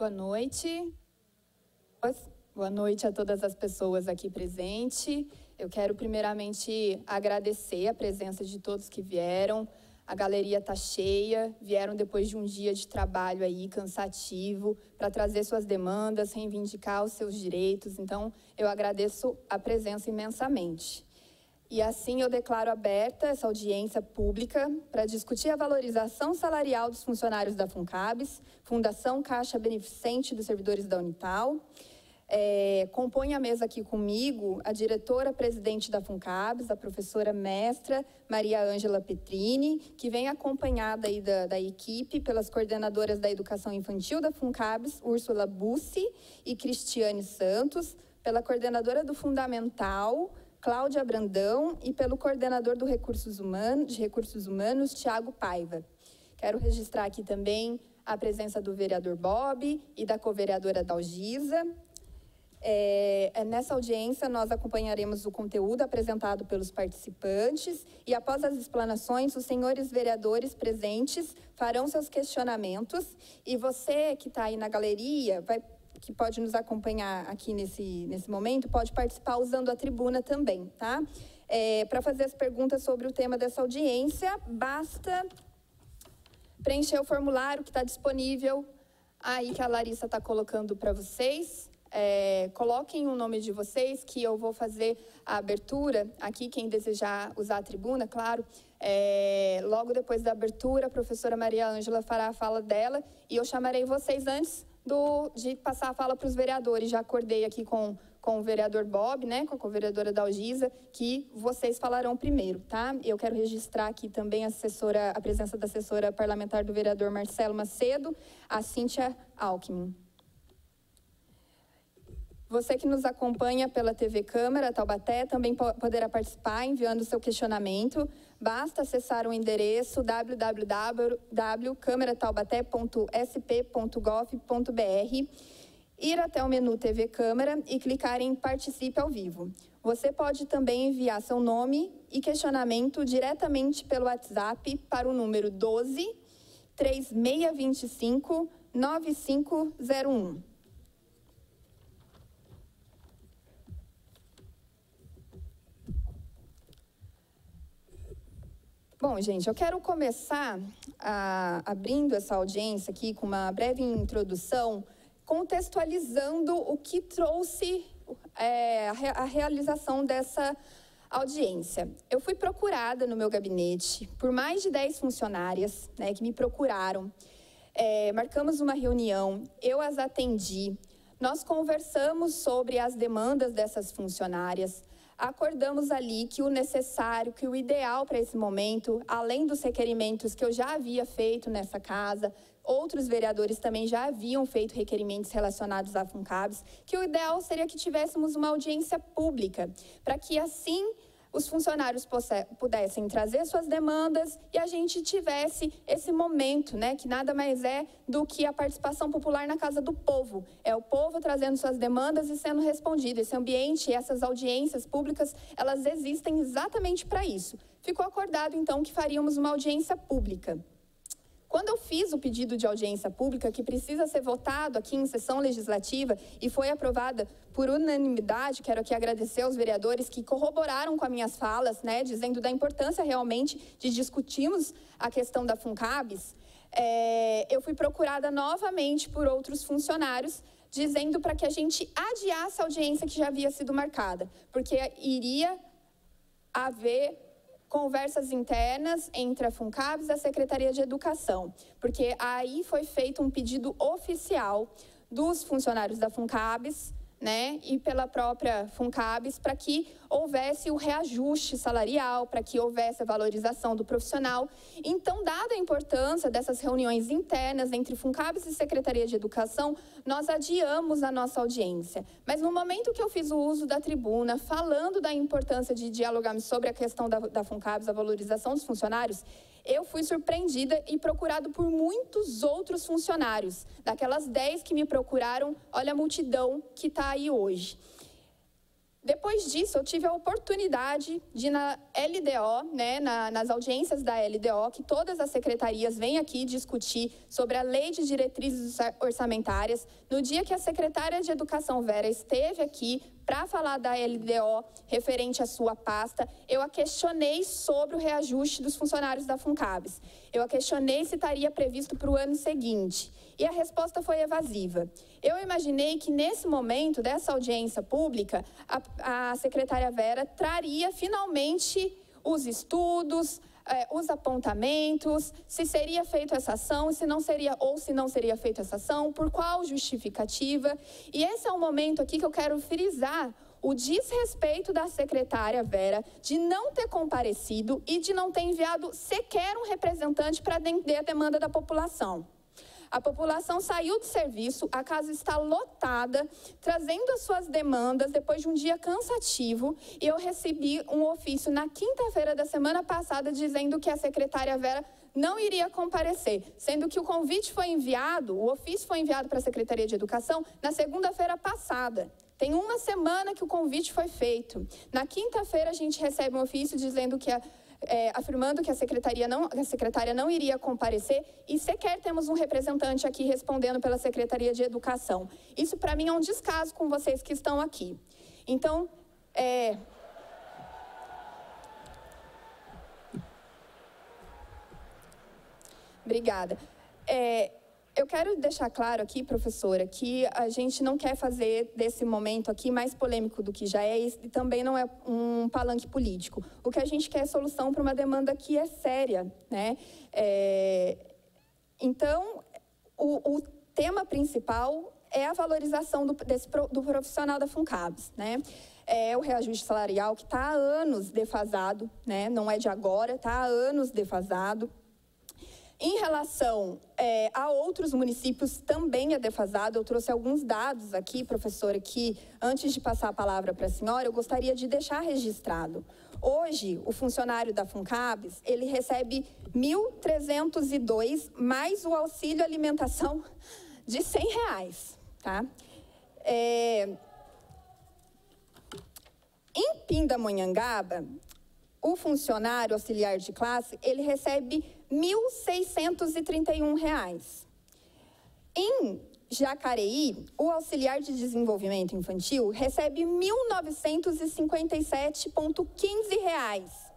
boa noite. Boa noite a todas as pessoas aqui presentes. Eu quero primeiramente agradecer a presença de todos que vieram. A galeria está cheia, vieram depois de um dia de trabalho aí cansativo para trazer suas demandas, reivindicar os seus direitos. Então, eu agradeço a presença imensamente. E assim eu declaro aberta essa audiência pública para discutir a valorização salarial dos funcionários da FUNCABS, Fundação Caixa Beneficente dos Servidores da Unital. Compõe a mesa aqui comigo a diretora-presidente da FUNCABS, a professora mestra Maria Ângela Petrini, que vem acompanhada aí da equipe pelas coordenadoras da Educação Infantil da FUNCABS, Úrsula Bussi e Cristiane Santos, pela coordenadora do Fundamental, Cláudia Brandão, e pelo coordenador de Recursos Humanos, Tiago Paiva. Quero registrar aqui também a presença do vereador Bob e da co-vereadora Dalgisa. Nessa audiência, nós acompanharemos o conteúdo apresentado pelos participantes e, após as explanações, os senhores vereadores presentes farão seus questionamentos. E você que está aí na galeria, que pode nos acompanhar aqui nesse momento, pode participar usando a tribuna também, tá? Para fazer as perguntas sobre o tema dessa audiência, basta preencher o formulário que está disponível aí, que a Larissa está colocando para vocês. Coloquem o nome de vocês, que eu vou fazer a abertura aqui, quem desejar usar a tribuna, claro. Logo depois da abertura, a professora Maria Ângela fará a fala dela e eu chamarei vocês antes de passar a fala para os vereadores. Já acordei aqui com o vereador Bob, né, com a vereadora Dalgisa, que vocês falarão primeiro, tá? Eu quero registrar aqui também a presença da assessora parlamentar do vereador Marcelo Macedo, a Cíntia Alckmin. Você que nos acompanha pela TV Câmara Taubaté também poderá participar enviando seu questionamento. Basta acessar o endereço www.câmarataubaté.sp.gov.br, ir até o menu TV Câmara e clicar em Participe ao vivo. Você pode também enviar seu nome e questionamento diretamente pelo WhatsApp para o número 12 3625 9501. Bom, gente, eu quero começar abrindo essa audiência aqui com uma breve introdução, contextualizando o que trouxe a realização dessa audiência. Eu fui procurada no meu gabinete por mais de 10 funcionárias, né, que me procuraram. Marcamos uma reunião, eu as atendi, nós conversamos sobre as demandas dessas funcionárias, acordamos ali que o necessário, que o ideal para esse momento, além dos requerimentos que eu já havia feito nessa casa, outros vereadores também já haviam feito requerimentos relacionados à FUNCABS, que o ideal seria que tivéssemos uma audiência pública, para que assim os funcionários pudessem trazer suas demandas e a gente tivesse esse momento, né, que nada mais é do que a participação popular na casa do povo. É o povo trazendo suas demandas e sendo respondido. Esse ambiente, essas audiências públicas, elas existem exatamente para isso. Ficou acordado, então, que faríamos uma audiência pública. Quando eu fiz o pedido de audiência pública, que precisa ser votado aqui em sessão legislativa e foi aprovada por unanimidade, quero aqui agradecer aos vereadores que corroboraram com as minhas falas, né, dizendo da importância realmente de discutirmos a questão da FUNCABS, eu fui procurada novamente por outros funcionários, dizendo para que a gente adiasse a audiência que já havia sido marcada, porque iria haver conversas internas entre a FUNCABS e a Secretaria de Educação, porque aí foi feito um pedido oficial dos funcionários da FUNCABS, né, e pela própria FUNCABS, para que houvesse o reajuste salarial, para que houvesse a valorização do profissional. Então, dada a importância dessas reuniões internas entre FUNCABS e Secretaria de Educação, nós adiamos a nossa audiência. Mas no momento que eu fiz o uso da tribuna, falando da importância de dialogarmos sobre a questão da FUNCABS, a valorização dos funcionários, eu fui surpreendida e procurado por muitos outros funcionários. funcionários, daquelas 10 que me procuraram, olha a multidão que está aí hoje. Depois disso, eu tive a oportunidade de ir na LDO, né, nas audiências da LDO, que todas as secretarias vêm aqui discutir sobre a Lei de Diretrizes Orçamentárias. No dia que a secretária de Educação, Vera, esteve aqui para falar da LDO referente à sua pasta, eu a questionei sobre o reajuste dos funcionários da FUNCABS. Eu a questionei se estaria previsto para o ano seguinte. E a resposta foi evasiva. Eu imaginei que, nesse momento dessa audiência pública, a secretária Vera traria finalmente os estudos, os apontamentos, se seria feita essa ação, se não seria, ou se não seria feita essa ação, por qual justificativa. E esse é um momento aqui que eu quero frisar o desrespeito da secretária Vera de não ter comparecido e de não ter enviado sequer um representante para atender a demanda da população. A população saiu do serviço, a casa está lotada, trazendo as suas demandas depois de um dia cansativo, e eu recebi um ofício na quinta-feira da semana passada dizendo que a secretária Vera não iria comparecer, sendo que o convite foi enviado, o ofício foi enviado para a Secretaria de Educação na segunda-feira passada. Tem uma semana que o convite foi feito. Na quinta-feira a gente recebe um ofício dizendo que afirmando que a secretária não iria comparecer e sequer temos um representante aqui respondendo pela Secretaria de Educação. Isso, para mim, é um descaso com vocês que estão aqui. Então, Obrigada. Eu quero deixar claro aqui, professora, que a gente não quer fazer desse momento aqui mais polêmico do que já é e também não é um palanque político. O que a gente quer é solução para uma demanda que é séria, né? Então, o tema principal é a valorização do profissional da FUNCABS, né? É o reajuste salarial que está há anos defasado, né? Não é de agora, está há anos defasado. Em relação a outros municípios, também é defasado. Eu trouxe alguns dados aqui, professora, que antes de passar a palavra para a senhora, eu gostaria de deixar registrado. Hoje, o funcionário da FUNCABS, ele recebe R$ 1.302 mais o auxílio alimentação de R$ 100, tá? Em Pindamonhangaba, o funcionário auxiliar de classe, ele recebe R$ 1.631. Em Jacareí, o auxiliar de desenvolvimento infantil recebe R$ 1.957,15.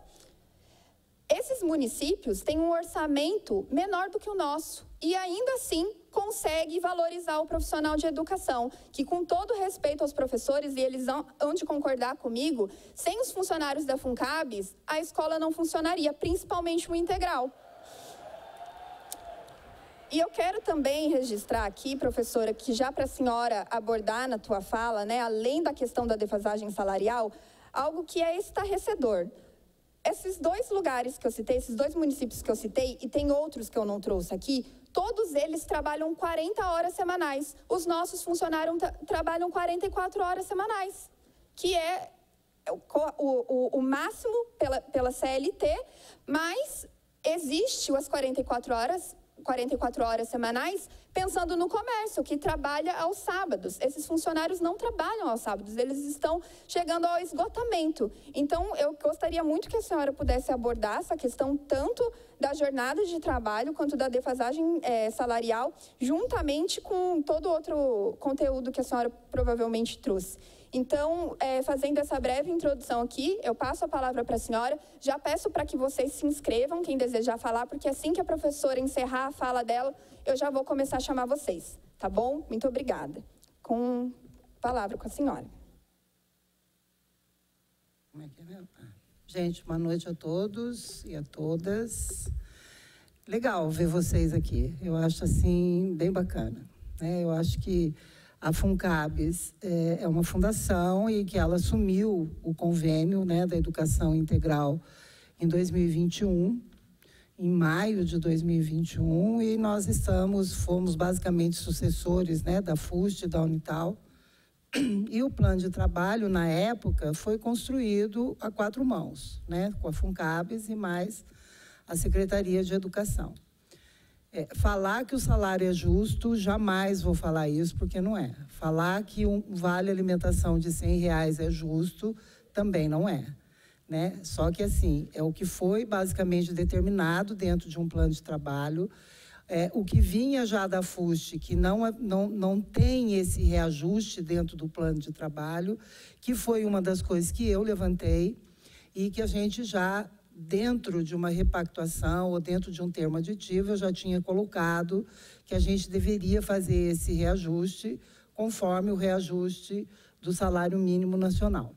Esses municípios têm um orçamento menor do que o nosso e ainda assim consegue valorizar o profissional de educação, que, com todo respeito aos professores, e eles hão de concordar comigo, sem os funcionários da FUNCABS, a escola não funcionaria, principalmente o integral. E eu quero também registrar aqui, professora, que já para a senhora abordar na tua fala, né, além da questão da defasagem salarial, algo que é estarrecedor. Esses dois lugares que eu citei, esses dois municípios que eu citei, e tem outros que eu não trouxe aqui, todos eles trabalham 40 horas semanais. Os nossos funcionários trabalham 44 horas semanais, que é o máximo pela CLT, mas existe as 44 horas semanais pensando no comércio, que trabalha aos sábados. Esses funcionários não trabalham aos sábados, eles estão chegando ao esgotamento. Então, eu gostaria muito que a senhora pudesse abordar essa questão tanto da jornada de trabalho quanto da defasagem salarial, juntamente com todo outro conteúdo que a senhora provavelmente trouxe. Então, fazendo essa breve introdução aqui, eu passo a palavra para a senhora, já peço para que vocês se inscrevam, quem desejar falar, porque assim que a professora encerrar a fala dela, eu já vou começar a chamar vocês, tá bom? Muito obrigada. Com a palavra com a senhora. Como é que é? Gente, boa noite a todos e a todas. Legal ver vocês aqui, eu acho assim, bem bacana, né? Eu acho que a FUNCABS é uma fundação e que ela assumiu o convênio, né, da educação integral em 2021, em maio de 2021, e nós fomos basicamente sucessores, né, da FUST, da Unital, e o plano de trabalho, na época, foi construído a 4 mãos, né, com a FUNCABS e mais a Secretaria de Educação. Falar que o salário é justo, jamais vou falar isso, porque não é. Falar que um vale alimentação de R$100 é justo, também não é. Né? Só que, assim, é o que foi basicamente determinado dentro de um plano de trabalho. O que vinha já da FUST, que não tem esse reajuste dentro do plano de trabalho, que foi uma das coisas que eu levantei e que a gente já, dentro de uma repactuação ou dentro de um termo aditivo, eu já tinha colocado que a gente deveria fazer esse reajuste conforme o reajuste do salário mínimo nacional.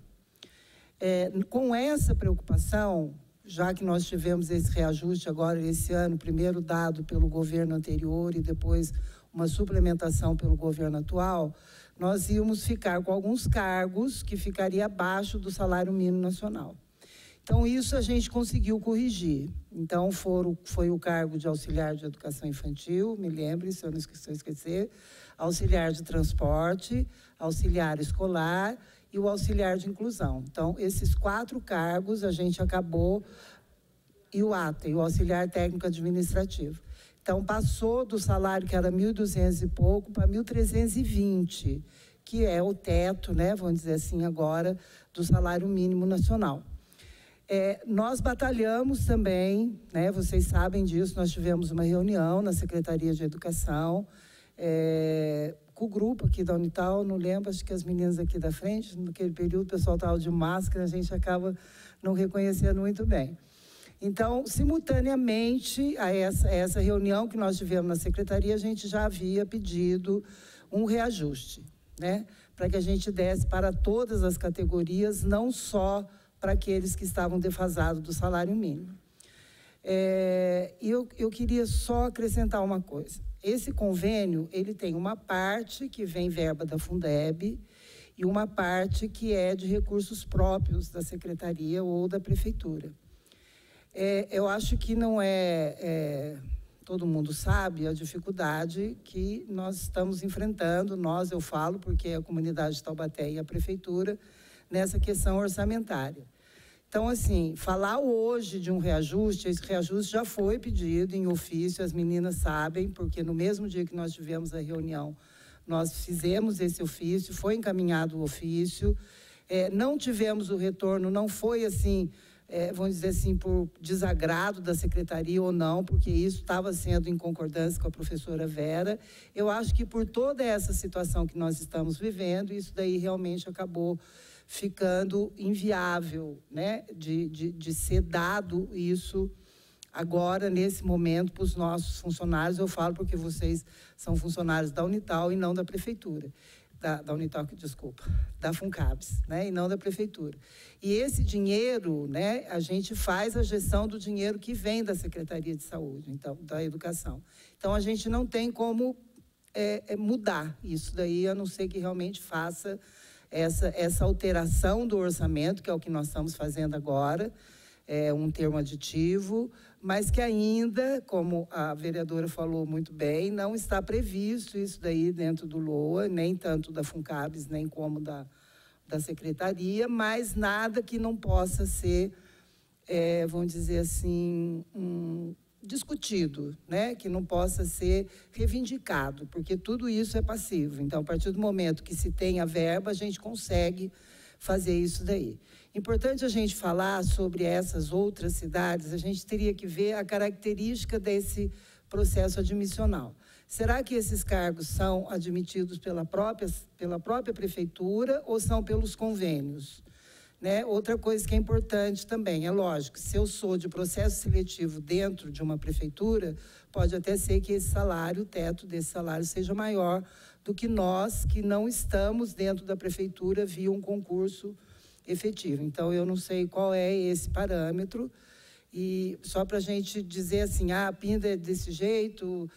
Com essa preocupação, já que nós tivemos esse reajuste agora, esse ano, primeiro dado pelo governo anterior e depois uma suplementação pelo governo atual, nós íamos ficar com alguns cargos que ficaria abaixo do salário mínimo nacional. Então, isso a gente conseguiu corrigir. Então, foi o cargo de auxiliar de educação infantil, me lembre, se eu não esquecer, auxiliar de transporte, auxiliar escolar e o auxiliar de inclusão. Então, esses 4 cargos a gente acabou, e o ATA, e o auxiliar técnico administrativo. Então, passou do salário que era 1.200 e pouco para 1.320, que é o teto, né, vamos dizer assim agora, do salário mínimo nacional. Nós batalhamos também, né, vocês sabem disso, nós tivemos uma reunião na Secretaria de Educação, com o grupo aqui da Unital, não lembro, acho que as meninas aqui da frente, naquele período o pessoal estava de máscara, a gente acaba não reconhecendo muito bem. Então, simultaneamente a essa reunião que nós tivemos na Secretaria, a gente já havia pedido um reajuste, né, para que a gente desse para todas as categorias, não só para aqueles que estavam defasados do salário mínimo. E eu queria só acrescentar uma coisa. Esse convênio, ele tem uma parte que vem verba da Fundeb e uma parte que é de recursos próprios da Secretaria ou da Prefeitura. Eu acho que não todo mundo sabe a dificuldade que nós estamos enfrentando, eu falo porque a comunidade de Taubaté e a Prefeitura, nessa questão orçamentária. Então, assim, falar hoje de um reajuste, esse reajuste já foi pedido em ofício, as meninas sabem, porque no mesmo dia que nós tivemos a reunião, nós fizemos esse ofício, foi encaminhado o ofício, não tivemos o retorno, não foi assim, vamos dizer assim, por desagrado da secretaria ou não, porque isso estava sendo em concordância com a professora Vera. Eu acho que por toda essa situação que nós estamos vivendo, isso daí realmente acabou ficando inviável, né, de ser dado isso agora, nesse momento, para os nossos funcionários. Eu falo porque vocês são funcionários da Unital e não da Prefeitura. Da Unital, desculpa, da FUNCABS, né, e não da Prefeitura. E esse dinheiro, né, a gente faz a gestão do dinheiro que vem da Secretaria de Saúde, então, da Educação. Então, a gente não tem como mudar isso daí, a não ser que realmente faça essa alteração do orçamento, que é o que nós estamos fazendo agora, um termo aditivo, mas que ainda, como a vereadora falou muito bem, não está previsto isso daí dentro do LOA, nem tanto da FUNCABS, nem como da Secretaria, mas nada que não possa ser, vamos dizer assim, discutido, né? Que não possa ser reivindicado, porque tudo isso é passivo. Então, a partir do momento que se tem a verba, a gente consegue fazer isso daí. Importante a gente falar sobre essas outras cidades, a gente teria que ver a característica desse processo admissional. Será que esses cargos são admitidos pela própria prefeitura ou são pelos convênios? Né? Outra coisa que é importante também, é lógico, se eu sou de processo seletivo dentro de uma prefeitura, pode até ser que esse salário, o teto desse salário, seja maior do que nós que não estamos dentro da prefeitura via um concurso efetivo. Então, eu não sei qual é esse parâmetro, e só para a gente dizer assim, a Pinda é desse jeito,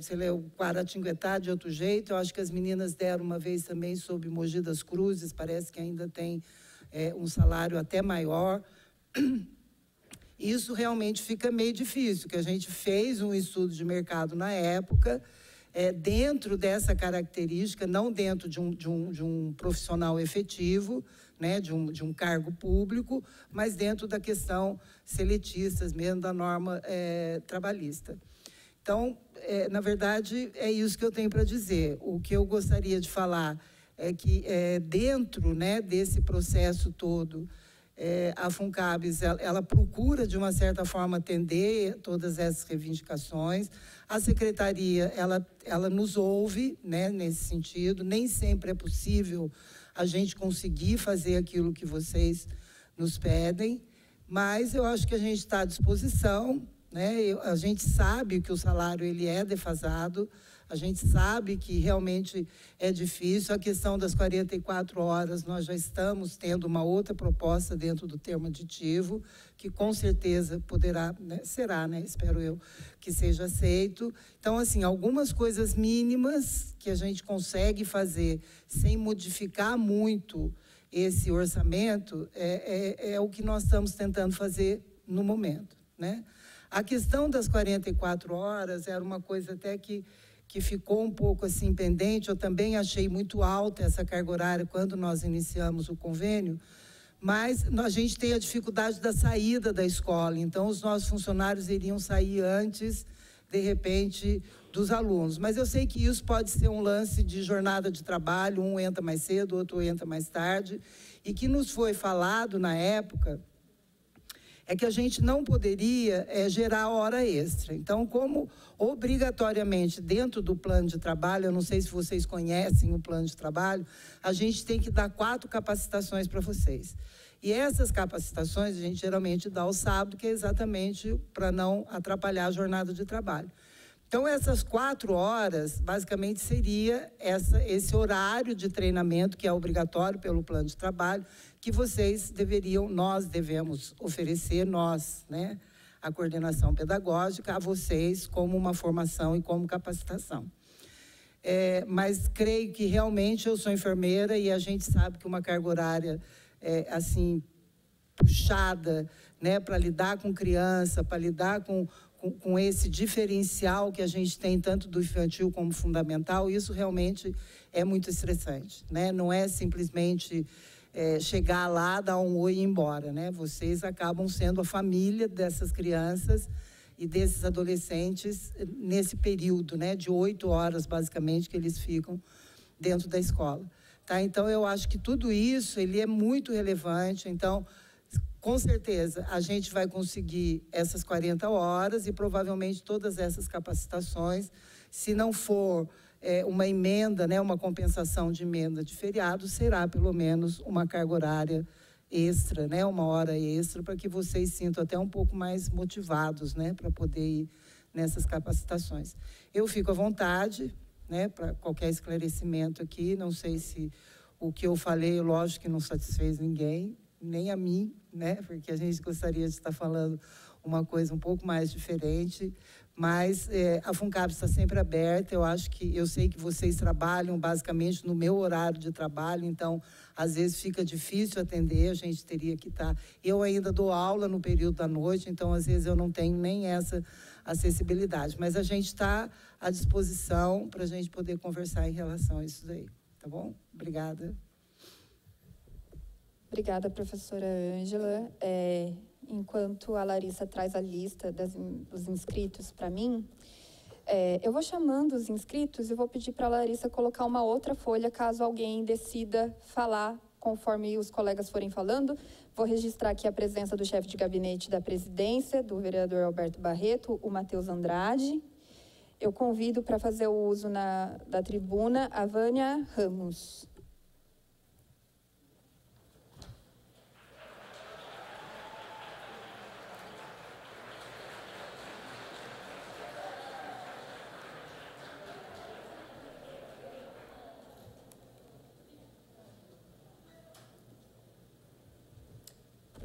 sei lá, o Guaratinguetá de outro jeito. Eu acho que as meninas deram uma vez também sobre Mogi das Cruzes, parece que ainda tem um salário até maior. Isso realmente fica meio difícil, que a gente fez um estudo de mercado na época, dentro dessa característica, não dentro de um profissional efetivo, né, de um cargo público, mas dentro da questão seletistas mesmo, da norma trabalhista. Então, na verdade, é isso que eu tenho para dizer. O que eu gostaria de falar é que, dentro, né, desse processo todo, a FUNCABS, ela procura, de uma certa forma, atender todas essas reivindicações. A secretaria, ela nos ouve, né, nesse sentido. Nem sempre é possível a gente conseguir fazer aquilo que vocês nos pedem, mas eu acho que a gente está à disposição, né? A gente sabe que o salário ele é defasado, a gente sabe que realmente é difícil. A questão das 44 horas, nós já estamos tendo uma outra proposta dentro do termo aditivo, que com certeza poderá, né, será, né, espero eu, que seja aceito. Então, assim, algumas coisas mínimas que a gente consegue fazer sem modificar muito esse orçamento é o que nós estamos tentando fazer no momento, né? A questão das 44 horas era uma coisa até que ficou um pouco assim pendente. Eu também achei muito alta essa carga horária quando nós iniciamos o convênio, mas a gente tem a dificuldade da saída da escola, então os nossos funcionários iriam sair antes, de repente, dos alunos. Mas eu sei que isso pode ser um lance de jornada de trabalho, um entra mais cedo, outro entra mais tarde, e que nos foi falado na época é que a gente não poderia gerar hora extra. Então, como obrigatoriamente dentro do plano de trabalho, eu não sei se vocês conhecem o plano de trabalho, a gente tem que dar 4 capacitações para vocês. E essas capacitações a gente geralmente dá ao sábado, que é exatamente para não atrapalhar a jornada de trabalho. Então, essas 4 horas, basicamente, seria esse horário de treinamento que é obrigatório pelo plano de trabalho, que vocês nós devemos oferecer, né, a coordenação pedagógica, a vocês como uma formação e como capacitação. Mas creio que realmente eu sou enfermeira e a gente sabe que uma carga horária, assim, puxada, né, para lidar com criança, para lidar com esse diferencial que a gente tem tanto do infantil como fundamental, isso realmente é muito estressante, né? Não é simplesmente chegar lá, dar um oi e ir embora, né? Vocês acabam sendo a família dessas crianças e desses adolescentes nesse período, né, de 8 horas, basicamente, que eles ficam dentro da escola. Tá? Então, eu acho que tudo isso ele é muito relevante. Então, com certeza, a gente vai conseguir essas 40 horas e provavelmente todas essas capacitações. Se não for uma emenda, né, uma compensação de emenda de feriado, será pelo menos uma carga horária extra, né, uma hora extra, para que vocês sintam até um pouco mais motivados, né, para poder ir nessas capacitações. Eu fico à vontade, né, para qualquer esclarecimento aqui. Não sei se o que eu falei, lógico que não satisfez ninguém, nem a mim, né, porque a gente gostaria de estar falando uma coisa um pouco mais diferente, mas a FUNCABS está sempre aberta. Eu sei que vocês trabalham basicamente no meu horário de trabalho, então às vezes fica difícil atender, a gente teria que estar. Eu ainda dou aula no período da noite, então às vezes eu não tenho nem essa acessibilidade, mas a gente está à disposição para a gente poder conversar em relação a isso daí, tá bom? Obrigada. Obrigada, professora Ângela. Enquanto a Larissa traz a lista dos inscritos para mim, eu vou chamando os inscritos e vou pedir para a Larissa colocar uma outra folha, caso alguém decida falar conforme os colegas forem falando. Vou registrar aqui a presença do chefe de gabinete da presidência, do vereador Alberto Barreto, o Matheus Andrade. Eu convido para fazer o uso da tribuna a Vânia Ramos.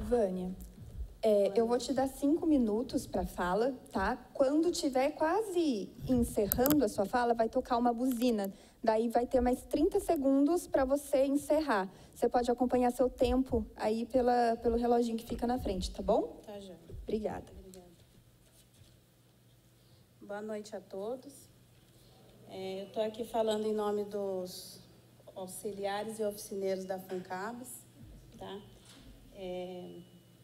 Vânia, eu vou te dar 5 minutos para a fala, tá? Quando estiver quase encerrando a sua fala, vai tocar uma buzina. Daí vai ter mais 30 segundos para você encerrar. Você pode acompanhar seu tempo aí pelo reloginho que fica na frente, tá bom? Tá, já. Obrigada. Boa noite a todos. Eu estou aqui falando em nome dos auxiliares e oficineiros da FUNCABS, tá?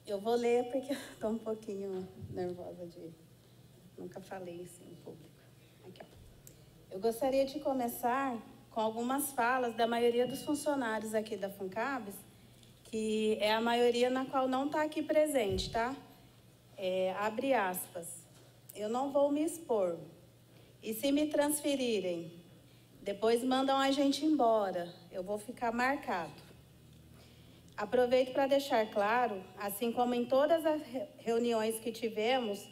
Eu vou ler porque eu estou um pouquinho nervosa nunca falei assim em público. Eu gostaria de começar com algumas falas da maioria dos funcionários aqui da FUNCABS, que é a maioria na qual não está aqui presente, tá? Abre aspas. Eu não vou me expor. E se me transferirem, depois mandam a gente embora, eu vou ficar marcado. Aproveito para deixar claro, assim como em todas as reuniões que tivemos,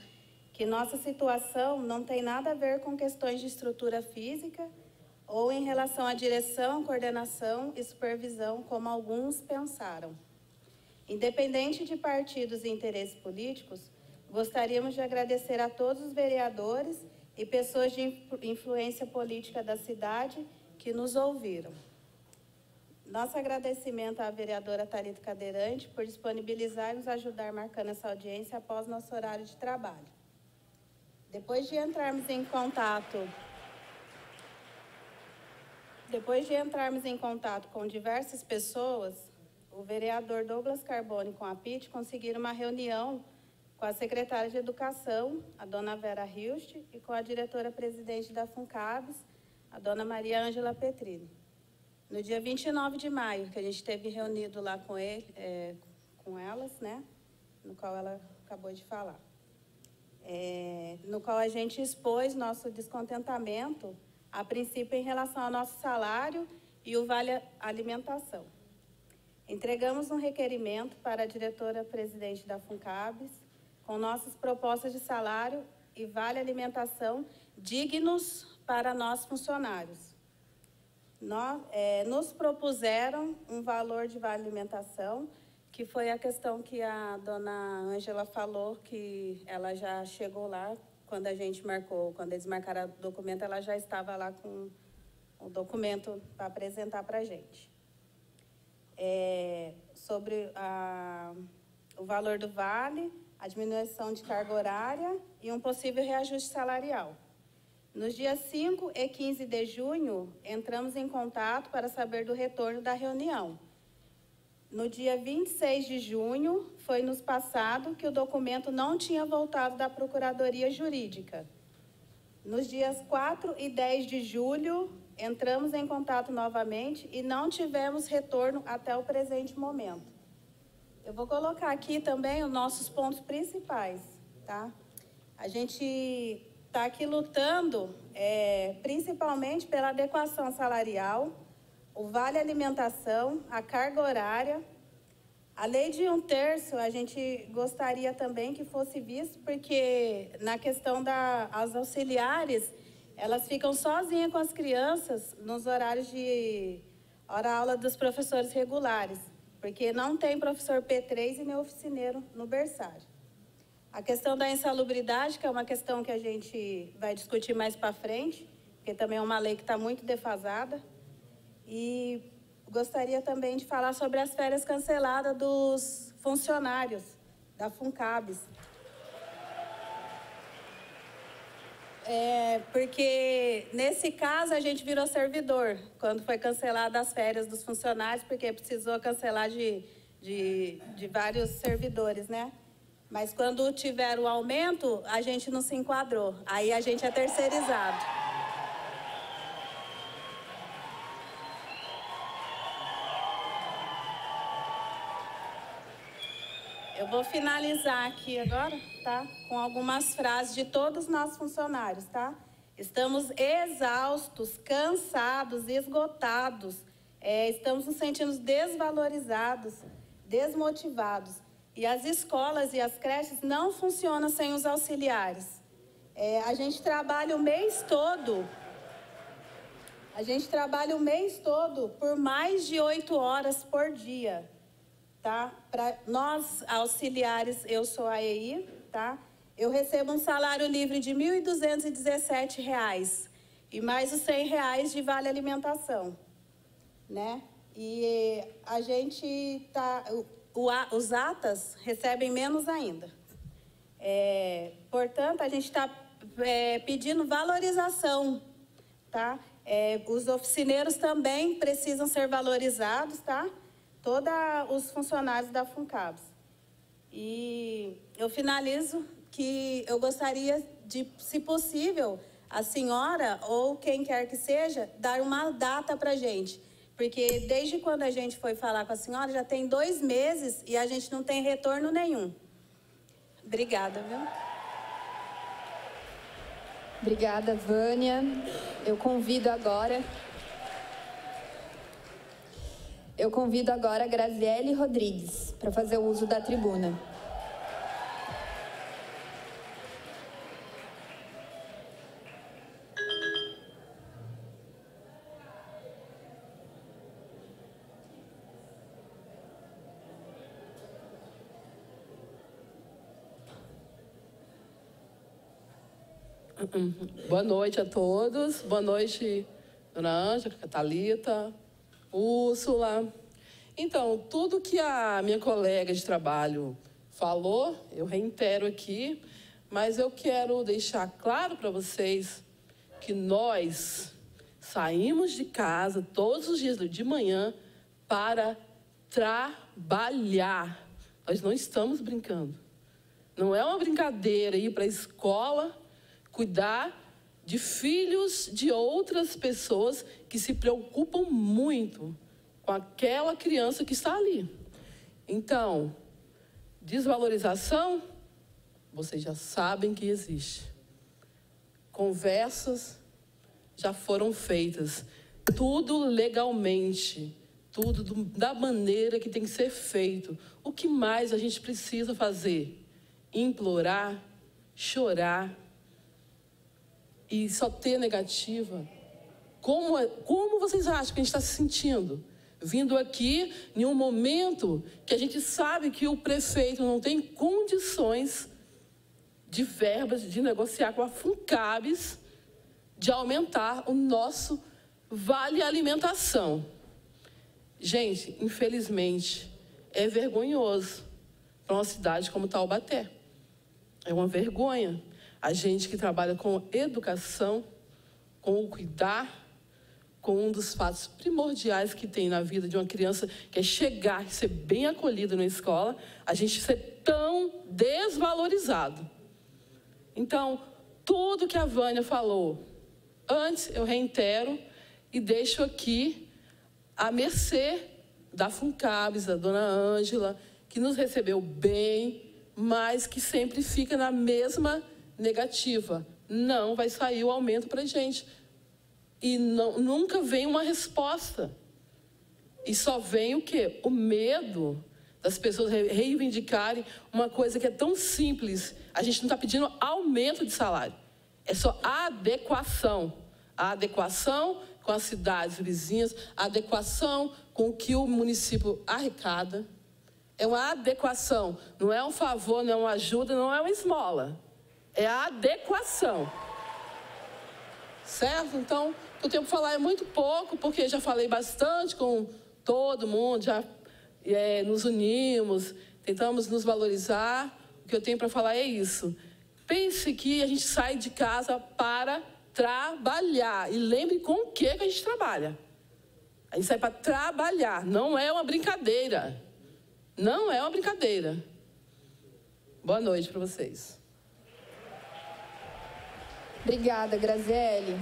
que nossa situação não tem nada a ver com questões de estrutura física ou em relação à direção, coordenação e supervisão, como alguns pensaram. Independente de partidos e interesses políticos, gostaríamos de agradecer a todos os vereadores e pessoas de influência política da cidade que nos ouviram. Nosso agradecimento à vereadora Thalita Cadeirante por disponibilizar e nos ajudar marcando essa audiência após nosso horário de trabalho. Depois de entrarmos em contato com diversas pessoas, o vereador Douglas Carbone com a PIT conseguiram uma reunião com a secretária de Educação, a dona Vera Hilst, e com a diretora-presidente da FUNCABS, a dona Maria Ângela Petrini. No dia 29 de maio, que a gente esteve reunido lá com elas, né, no qual ela acabou de falar. No qual a gente expôs nosso descontentamento, a princípio em relação ao nosso salário e o Vale Alimentação. Entregamos um requerimento para a diretora-presidente da FUNCABS, com nossas propostas de salário e Vale Alimentação dignos para nós funcionários. Nos propuseram um valor de Vale Alimentação, que foi a questão que a dona Ângela falou, que ela já chegou lá, quando a gente marcou, quando eles marcaram o documento, ela já estava lá com o documento para apresentar para a gente. Sobre o valor do vale, a diminuição de carga horária e um possível reajuste salarial. Nos dias 5 e 15 de junho, entramos em contato para saber do retorno da reunião. No dia 26 de junho, foi nos passado que o documento não tinha voltado da Procuradoria Jurídica. Nos dias 4 e 10 de julho, entramos em contato novamente e não tivemos retorno até o presente momento. Eu vou colocar aqui também os nossos pontos principais, tá? A gente está aqui lutando principalmente pela adequação salarial, o Vale Alimentação, a carga horária. A lei de 1/3, a gente gostaria também que fosse visto, porque na questão das auxiliares, elas ficam sozinhas com as crianças nos horários de hora-aula dos professores regulares, porque não tem professor P3 e nem oficineiro no berçário. A questão da insalubridade, que é uma questão que a gente vai discutir mais para frente, porque também é uma lei que está muito defasada. E gostaria também de falar sobre as férias canceladas dos funcionários da FUNCABS. Porque, nesse caso, a gente virou servidor, quando foi cancelada as férias dos funcionários, porque precisou cancelar de vários servidores, né? Mas quando tiver o aumento, a gente não se enquadrou. Aí a gente é terceirizado. Eu vou finalizar aqui agora, tá? Com algumas frases de todos os nossos funcionários, tá? Estamos exaustos, cansados, esgotados. Estamos nos sentindo desvalorizados, desmotivados. E as escolas e as creches não funcionam sem os auxiliares. A gente trabalha o mês todo. A gente trabalha o mês todo por mais de 8 horas por dia. Tá? Para nós, auxiliares, eu sou a EI, tá? Eu recebo um salário livre de R$ 1.217 e mais os R$ 100 de Vale Alimentação, né? E a gente tá, os atas recebem menos ainda. Portanto, a gente está pedindo valorização, tá? Os oficineiros também precisam ser valorizados, tá? Todos os funcionários da FUNCABS. E eu finalizo que eu gostaria de, se possível, a senhora, ou quem quer que seja, dar uma data para a gente. Porque desde quando a gente foi falar com a senhora, já tem 2 meses e a gente não tem retorno nenhum. Obrigada, viu? Obrigada, Vânia. Eu convido agora a Graziele Rodrigues para fazer o uso da tribuna. Boa noite a todos. Boa noite, Dona Ângela, Thalita, Úrsula. Então, tudo que a minha colega de trabalho falou, eu reitero aqui, mas eu quero deixar claro para vocês que nós saímos de casa todos os dias de manhã para trabalhar. Nós não estamos brincando. Não é uma brincadeira ir para a escola cuidar de filhos de outras pessoas que se preocupam muito com aquela criança que está ali. Então, desvalorização, vocês já sabem que existe. Conversas já foram feitas, tudo legalmente, tudo da maneira que tem que ser feito. O que mais a gente precisa fazer? Implorar, chorar, e só ter negativa. Como vocês acham que a gente está se sentindo? Vindo aqui em um momento que a gente sabe que o prefeito não tem condições de verbas de negociar com a Funcabs de aumentar o nosso vale alimentação. Gente, infelizmente, é vergonhoso para uma cidade como Taubaté. É uma vergonha. A gente que trabalha com educação, com o cuidar, com um dos fatos primordiais que tem na vida de uma criança, que é chegar e ser bem acolhida na escola, a gente ser tão desvalorizado. Então, tudo que a Vânia falou, antes eu reitero e deixo aqui à mercê da Funcabs, da Dona Ângela, que nos recebeu bem, mas que sempre fica na mesma negativa. Não vai sair o aumento para a gente. E nunca vem uma resposta. E só vem o quê? O medo das pessoas reivindicarem uma coisa que é tão simples. A gente não está pedindo aumento de salário. É só adequação. A adequação com as cidades vizinhas, a adequação com o que o município arrecada. É uma adequação. Não é um favor, não é uma ajuda, não é uma esmola. É a adequação. Certo? Então, o que eu tenho para falar é muito pouco, porque já falei bastante com todo mundo, já nos unimos, tentamos nos valorizar. O que eu tenho para falar é isso. Pense que a gente sai de casa para trabalhar. E lembre com o que a gente trabalha. A gente sai para trabalhar. Não é uma brincadeira. Não é uma brincadeira. Boa noite para vocês. Obrigada, Graziele.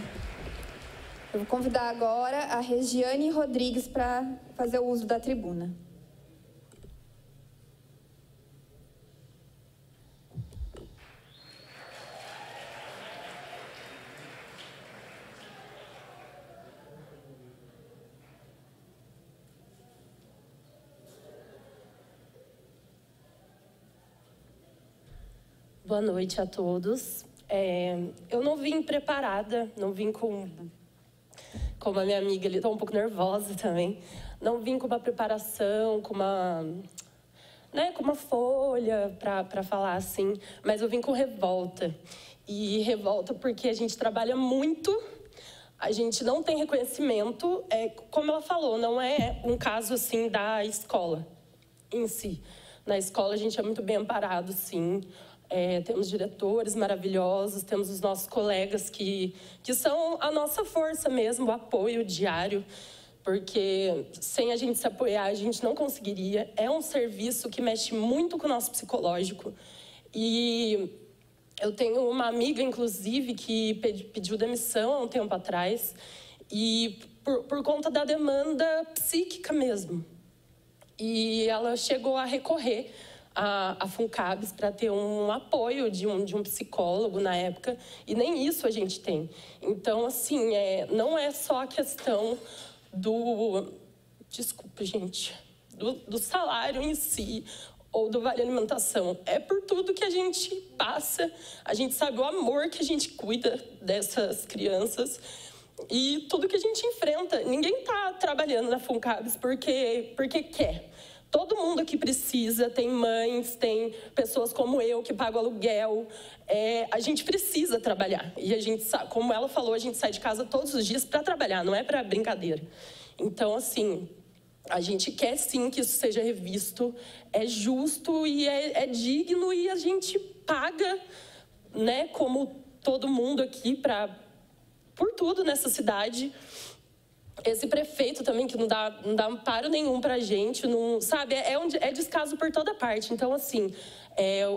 Eu vou convidar agora a Regiane Rodrigues para fazer o uso da tribuna. Boa noite a todos. Eu não vim preparada, não vim como a minha amiga ali, estou um pouco nervosa também. Não vim com uma preparação, com uma folha para falar assim, mas eu vim com revolta. E revolta porque a gente trabalha muito, a gente não tem reconhecimento. Como ela falou, não é um caso assim da escola em si. Na escola a gente é muito bem amparado, sim. Temos diretores maravilhosos, temos os nossos colegas que são a nossa força mesmo, o apoio diário, porque sem a gente se apoiar, a gente não conseguiria. É um serviço que mexe muito com o nosso psicológico. E Eu tenho uma amiga, inclusive, que pediu demissão há um tempo atrás, e por conta da demanda psíquica mesmo. E ela chegou a recorrer à FUNCABS para ter um apoio de um psicólogo na época, e nem isso a gente tem. Então, assim, não é só a questão do... Desculpa, gente. Do salário em si, ou do vale alimentação. É por tudo que a gente passa. A gente sabe o amor que a gente cuida dessas crianças e tudo que a gente enfrenta. Ninguém está trabalhando na FUNCABS porque quer. Todo mundo aqui precisa, tem mães, tem pessoas como eu que pagam aluguel. A gente precisa trabalhar. E a gente, como ela falou, a gente sai de casa todos os dias para trabalhar, não é para brincadeira. Então, assim, a gente quer sim que isso seja revisto, é justo e é digno, e a gente paga, né, como todo mundo aqui, por tudo nessa cidade. Esse prefeito também, que não dá amparo nenhum para a gente, não, sabe? É descaso por toda parte. Então, assim,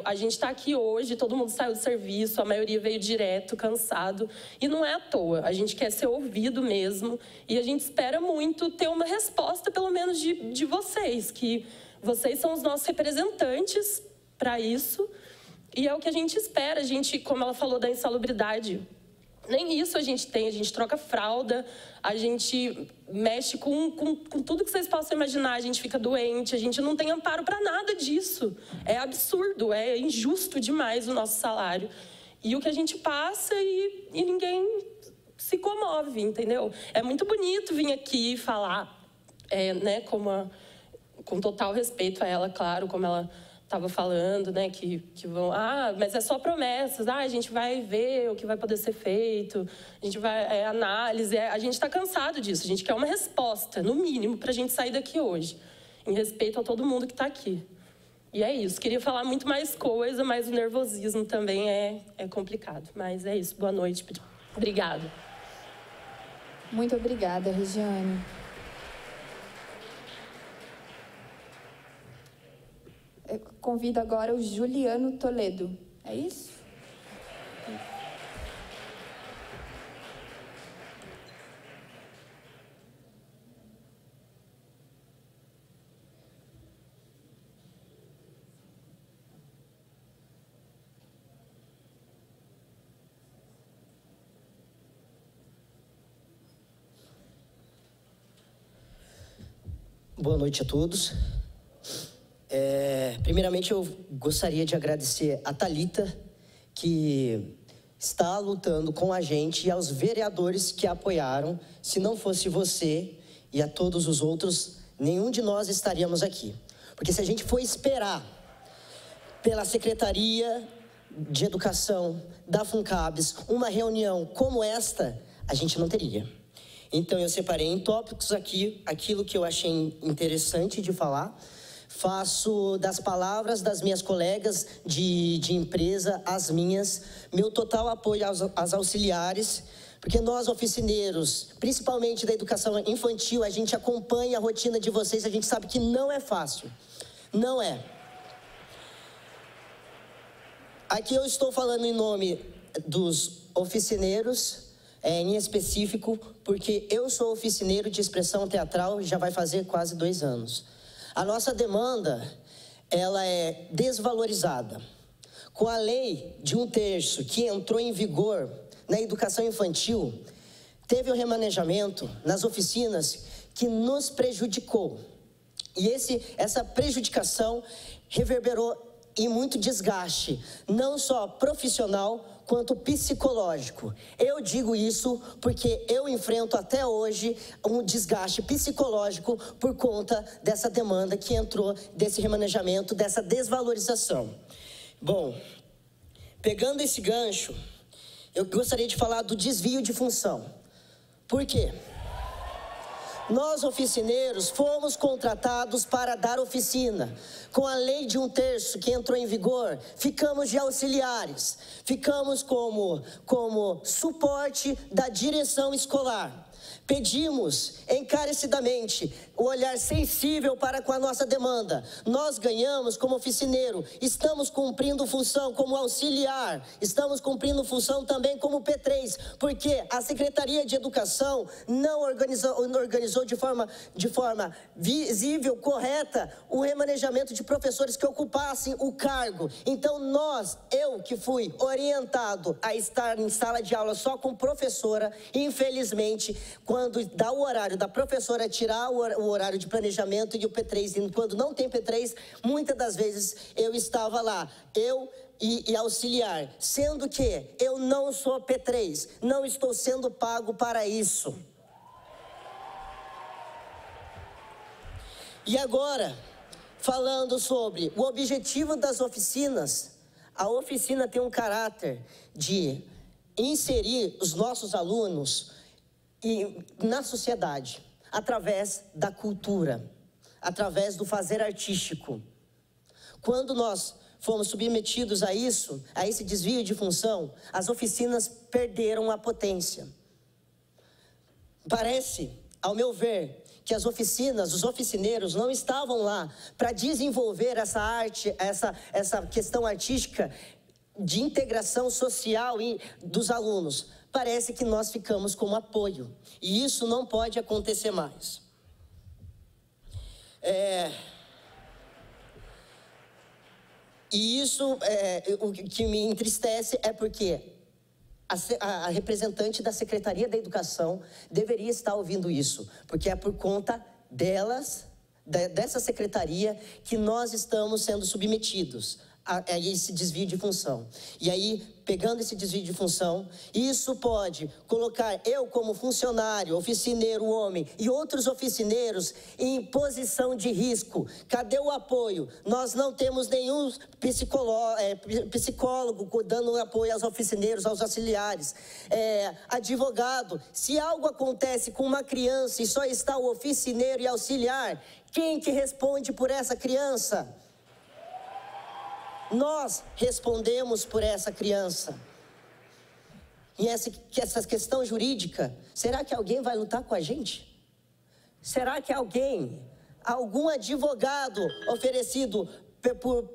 a gente está aqui hoje, todo mundo saiu do serviço, a maioria veio direto, cansado, e não é à toa. A gente quer ser ouvido mesmo, e a gente espera muito ter uma resposta, pelo menos de vocês, que vocês são os nossos representantes para isso, e é o que a gente espera. A gente, como ela falou da insalubridade, nem isso a gente tem, a gente troca fralda, a gente mexe com tudo que vocês possam imaginar, a gente fica doente, a gente não tem amparo para nada disso. É absurdo, é injusto demais o nosso salário. E o que a gente passa e ninguém se comove, entendeu? É muito bonito vir aqui falar, né, com total respeito a ela, claro, como ela estava falando, né, que vão... mas é só promessas. A gente vai ver o que vai poder ser feito. A gente vai... análise. A gente está cansado disso. A gente quer uma resposta, no mínimo, para a gente sair daqui hoje. Em respeito a todo mundo que está aqui. E é isso. Queria falar muito mais coisa, mas o nervosismo também é complicado. Mas é isso. Boa noite. Obrigada. Muito obrigada, Regiane. Eu convido agora o Juliano Toledo. É isso? Boa noite a todos. Primeiramente, eu gostaria de agradecer a Thalita, que está lutando com a gente, e aos vereadores que a apoiaram. Se não fosse você e a todos os outros, nenhum de nós estaríamos aqui. Porque se a gente for esperar pela Secretaria de Educação da FUNCABS uma reunião como esta, a gente não teria. Então, eu separei em tópicos aqui aquilo que eu achei interessante de falar. Faço das palavras das minhas colegas de empresa as minhas, meu total apoio aos auxiliares, porque nós, oficineiros, principalmente da educação infantil, a gente acompanha a rotina de vocês, a gente sabe que não é fácil, não é. Aqui eu estou falando em nome dos oficineiros, em específico, porque eu sou oficineiro de expressão teatral, já vai fazer quase 2 anos. A nossa demanda, ela é desvalorizada. Com a lei de 1/3 que entrou em vigor na educação infantil, teve um remanejamento nas oficinas que nos prejudicou. E essa prejudicação reverberou em muito desgaste, não só profissional, quanto psicológico. Eu digo isso porque eu enfrento até hoje um desgaste psicológico por conta dessa demanda que entrou, desse remanejamento, dessa desvalorização. Bom, pegando esse gancho, eu gostaria de falar do desvio de função. Por quê? Nós, oficineiros, fomos contratados para dar oficina. Com a lei de 1/3 que entrou em vigor, ficamos de auxiliares, ficamos como suporte da direção escolar. Pedimos encarecidamente o olhar sensível para com a nossa demanda. Nós ganhamos como oficineiro, estamos cumprindo função como auxiliar, estamos cumprindo função também como P3, porque a Secretaria de Educação não organizou de forma visível, correta, o remanejamento de professores que ocupassem o cargo. Então eu que fui orientado a estar em sala de aula só com professora, infelizmente, quando dá o horário da professora tirar o horário de planejamento e o P3, e quando não tem P3, muitas das vezes eu estava lá, e auxiliar, sendo que eu não sou P3, não estou sendo pago para isso. E agora, falando sobre o objetivo das oficinas, a oficina tem um caráter de inserir os nossos alunos na sociedade, através da cultura, através do fazer artístico. Quando nós fomos submetidos a isso, a esse desvio de função, as oficinas perderam a potência. Parece, ao meu ver, que as oficinas, os oficineiros não estavam lá para desenvolver essa arte, essa questão artística de integração social dos alunos. Parece que nós ficamos como apoio, e isso não pode acontecer mais. E isso, o que me entristece é porque a representante da Secretaria da Educação deveria estar ouvindo isso, porque é por conta dessa secretaria que nós estamos sendo submetidos a esse desvio de função. E aí, pegando esse desvio de função, isso pode colocar eu como funcionário, oficineiro, homem, e outros oficineiros em posição de risco. Cadê o apoio? Nós não temos nenhum psicólogo dando apoio aos oficineiros, aos auxiliares. Advogado, se algo acontece com uma criança e só está o oficineiro e auxiliar, quem que responde por essa criança? Nós respondemos por essa criança. E essa questão jurídica, será que alguém vai lutar com a gente? Será que algum advogado oferecido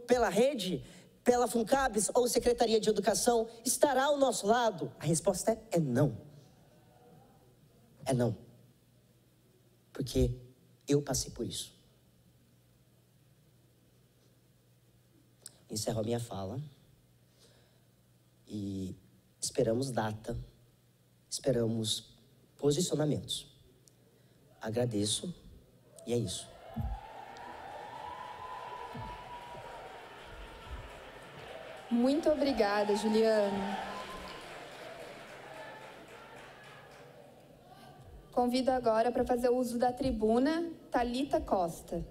pela rede, pela FUNCABS ou Secretaria de Educação, estará ao nosso lado? A resposta é não. É não. Porque eu passei por isso. Encerro a minha fala e esperamos data, esperamos posicionamentos. Agradeço e é isso. Muito obrigada, Juliano. Convido agora para fazer o uso da tribuna, Thalita Costa.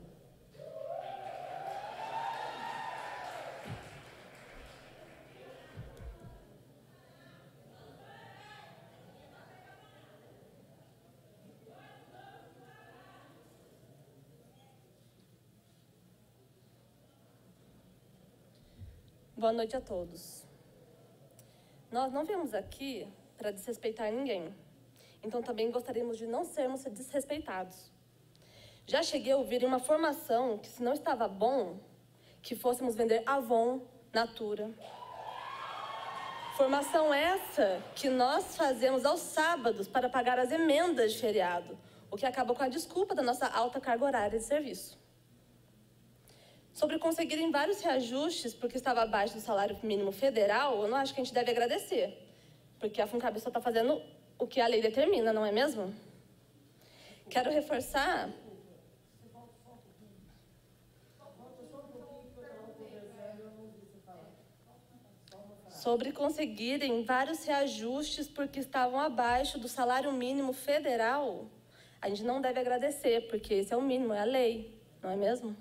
Boa noite a todos. Nós não viemos aqui para desrespeitar ninguém. Então, também gostaríamos de não sermos desrespeitados. Já cheguei a ouvir em uma formação que, se não estava bom, que fôssemos vender Avon, Natura. Formação essa que nós fazemos aos sábados para pagar as emendas de feriado, o que acaba com a desculpa da nossa alta carga horária de serviço. Sobre conseguirem vários reajustes porque estava abaixo do salário mínimo federal, eu não acho que a gente deve agradecer, porque a FUNCABS só está fazendo o que a lei determina, não é mesmo? Quero reforçar... sobre conseguirem vários reajustes porque estavam abaixo do salário mínimo federal, a gente não deve agradecer, porque esse é o mínimo, é a lei, não é mesmo?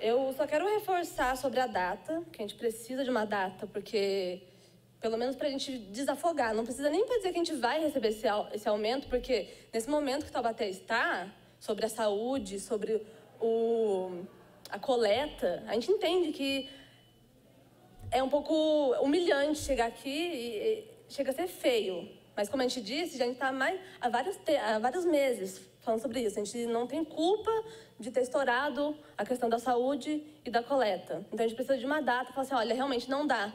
Eu só quero reforçar sobre a data, que a gente precisa de uma data, porque, pelo menos para a gente desafogar, não precisa nem para dizer que a gente vai receber esse aumento, porque nesse momento que Taubaté está, sobre a saúde, sobre a coleta, a gente entende que é um pouco humilhante chegar aqui e chega a ser feio. Mas, como a gente disse, a gente está há vários meses falando sobre isso. A gente não tem culpa de ter estourado a questão da saúde e da coleta. Então, a gente precisa de uma data e falar assim, olha, realmente não dá.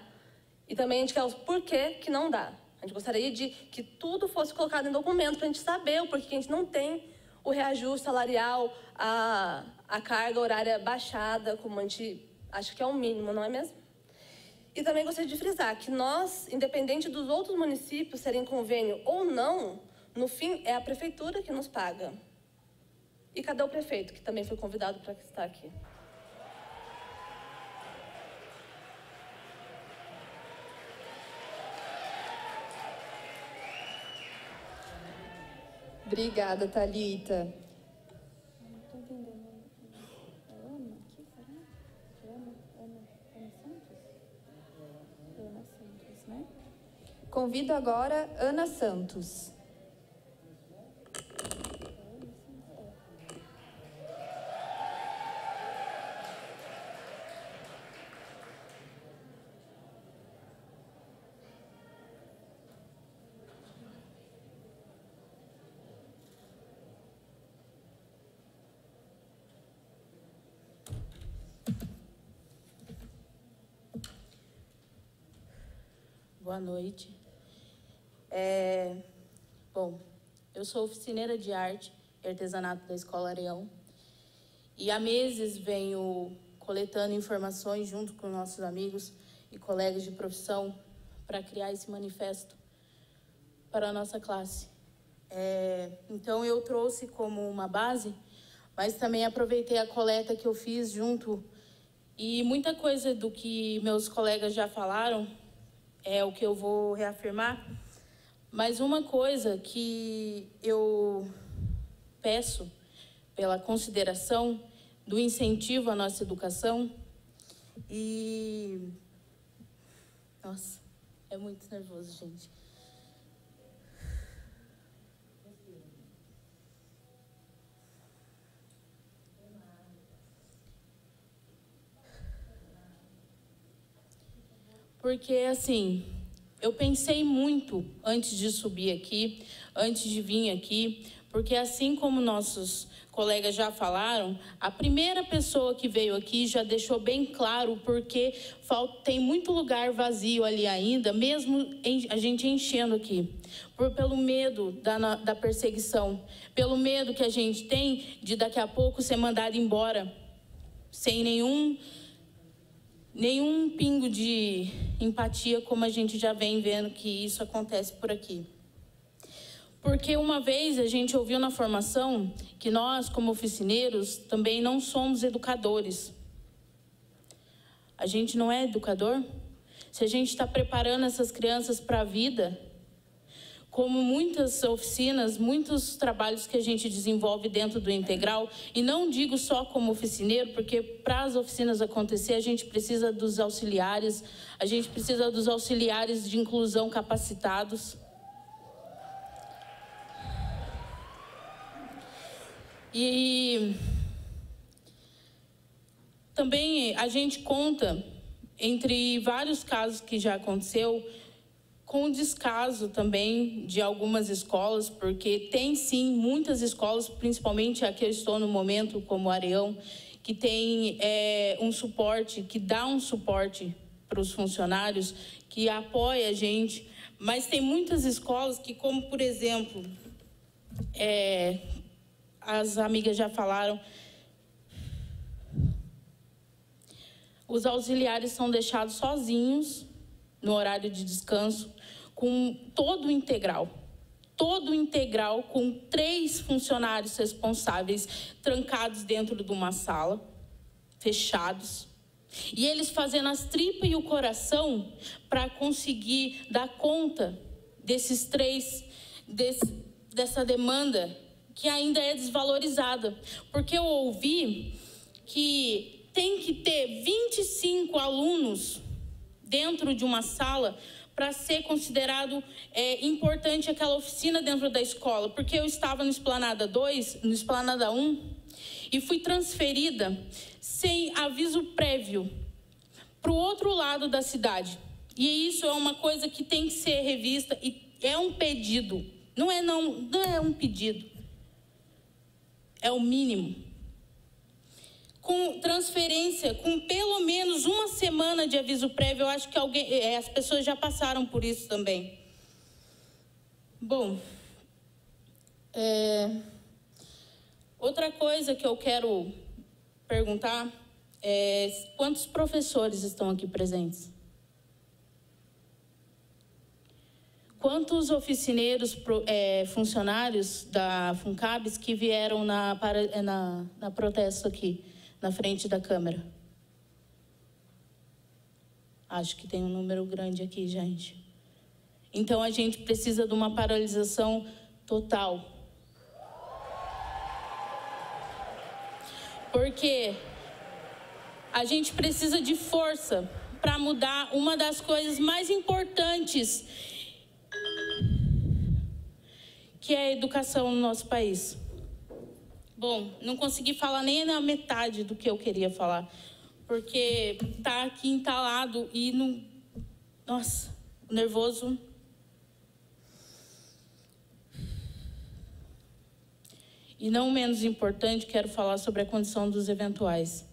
E também a gente quer o porquê que não dá. A gente gostaria de que tudo fosse colocado em documento para a gente saber o porquê que a gente não tem o reajuste salarial, a carga horária baixada, como a gente acha que é o mínimo, não é mesmo? E também gostaria de frisar que nós, independente dos outros municípios serem convênio ou não, no fim é a prefeitura que nos paga. E cadê o prefeito, que também foi convidado para estar aqui? Obrigada, Thalita. Convido agora Ana Santos. Boa noite. Bom, eu sou oficineira de arte e artesanato da Escola Areão e há meses venho coletando informações junto com nossos amigos e colegas de profissão para criar esse manifesto para a nossa classe. Então, eu trouxe como uma base, mas também aproveitei a coleta que eu fiz junto e muita coisa do que meus colegas já falaram é o que eu vou reafirmar, mas uma coisa que eu peço pela consideração do incentivo à nossa educação e... Nossa, é muito nervoso, gente. Porque, assim, eu pensei muito antes de subir aqui, antes de vir aqui, porque assim como nossos colegas já falaram, a primeira pessoa que veio aqui já deixou bem claro porque tem muito lugar vazio ali ainda, mesmo a gente enchendo aqui, pelo medo da perseguição, pelo medo que a gente tem de daqui a pouco ser mandado embora, sem nenhum pingo de empatia, como a gente já vem vendo que isso acontece por aqui. Porque uma vez a gente ouviu na formação que nós, como oficineiros, também não somos educadores. A gente não é educador? Se a gente está preparando essas crianças para a vida, como muitas oficinas, muitos trabalhos que a gente desenvolve dentro do integral, e não digo só como oficineiro, porque para as oficinas acontecer, a gente precisa dos auxiliares, a gente precisa dos auxiliares de inclusão capacitados. E também a gente conta, entre vários casos que já aconteceu, com o descaso também de algumas escolas, porque tem sim muitas escolas, principalmente a que eu estou no momento, como Areão, que tem um suporte, que dá um suporte para os funcionários, que apoia a gente, mas tem muitas escolas que, como por exemplo, as amigas já falaram, os auxiliares são deixados sozinhos no horário de descanso, com todo o integral, com 3 funcionários responsáveis trancados dentro de uma sala, fechados, e eles fazendo as tripas e o coração para conseguir dar conta desses 3, dessa demanda que ainda é desvalorizada, porque eu ouvi que tem que ter 25 alunos dentro de uma sala para ser considerado importante aquela oficina dentro da escola, porque eu estava no Esplanada 2, no Esplanada 1, e fui transferida sem aviso prévio para o outro lado da cidade. E isso é uma coisa que tem que ser revista e é um pedido. Não é um pedido. É o mínimo. Com transferência, com pelo menos uma semana de aviso prévio, eu acho que as pessoas já passaram por isso também. Bom, outra coisa que eu quero perguntar é quantos professores estão aqui presentes? Quantos oficineiros, funcionários da FUNCABS que vieram na protesto aqui, na frente da Câmara? Acho que tem um número grande aqui, gente. Então, a gente precisa de uma paralisação total. Porque a gente precisa de força para mudar uma das coisas mais importantes, que é a educação no nosso país. Bom, não consegui falar nem na metade do que eu queria falar, porque tá aqui entalado e não... Nossa, nervoso. E não menos importante, quero falar sobre a condição dos eventuais.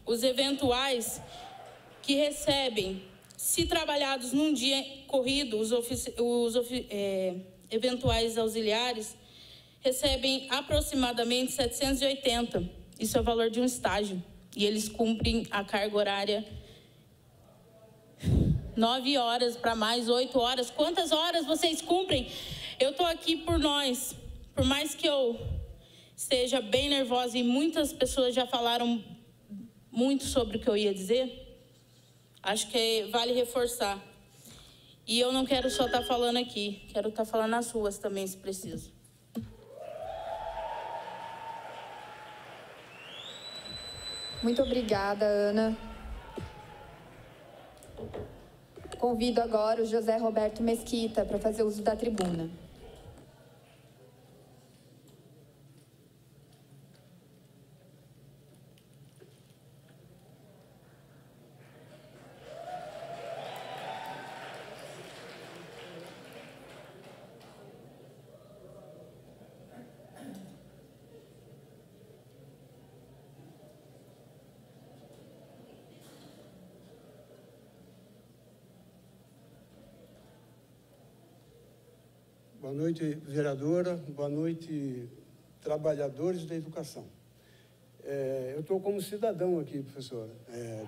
Os eventuais que recebem, se trabalhados num dia corrido, os eventuais auxiliares recebem aproximadamente 780. Isso é o valor de um estágio. E eles cumprem a carga horária 9 horas para mais 8 horas. Quantas horas vocês cumprem? Eu estou aqui por nós. Por mais que eu esteja bem nervosa e muitas pessoas já falaram muito sobre o que eu ia dizer, acho que vale reforçar. E eu não quero só estar falando aqui, quero estar falando nas ruas também, se preciso. Muito obrigada, Ana. Convido agora o José Roberto Mesquita para fazer uso da tribuna. Boa noite, vereadora. Boa noite, trabalhadores da educação. Eu estou como cidadão aqui, professora,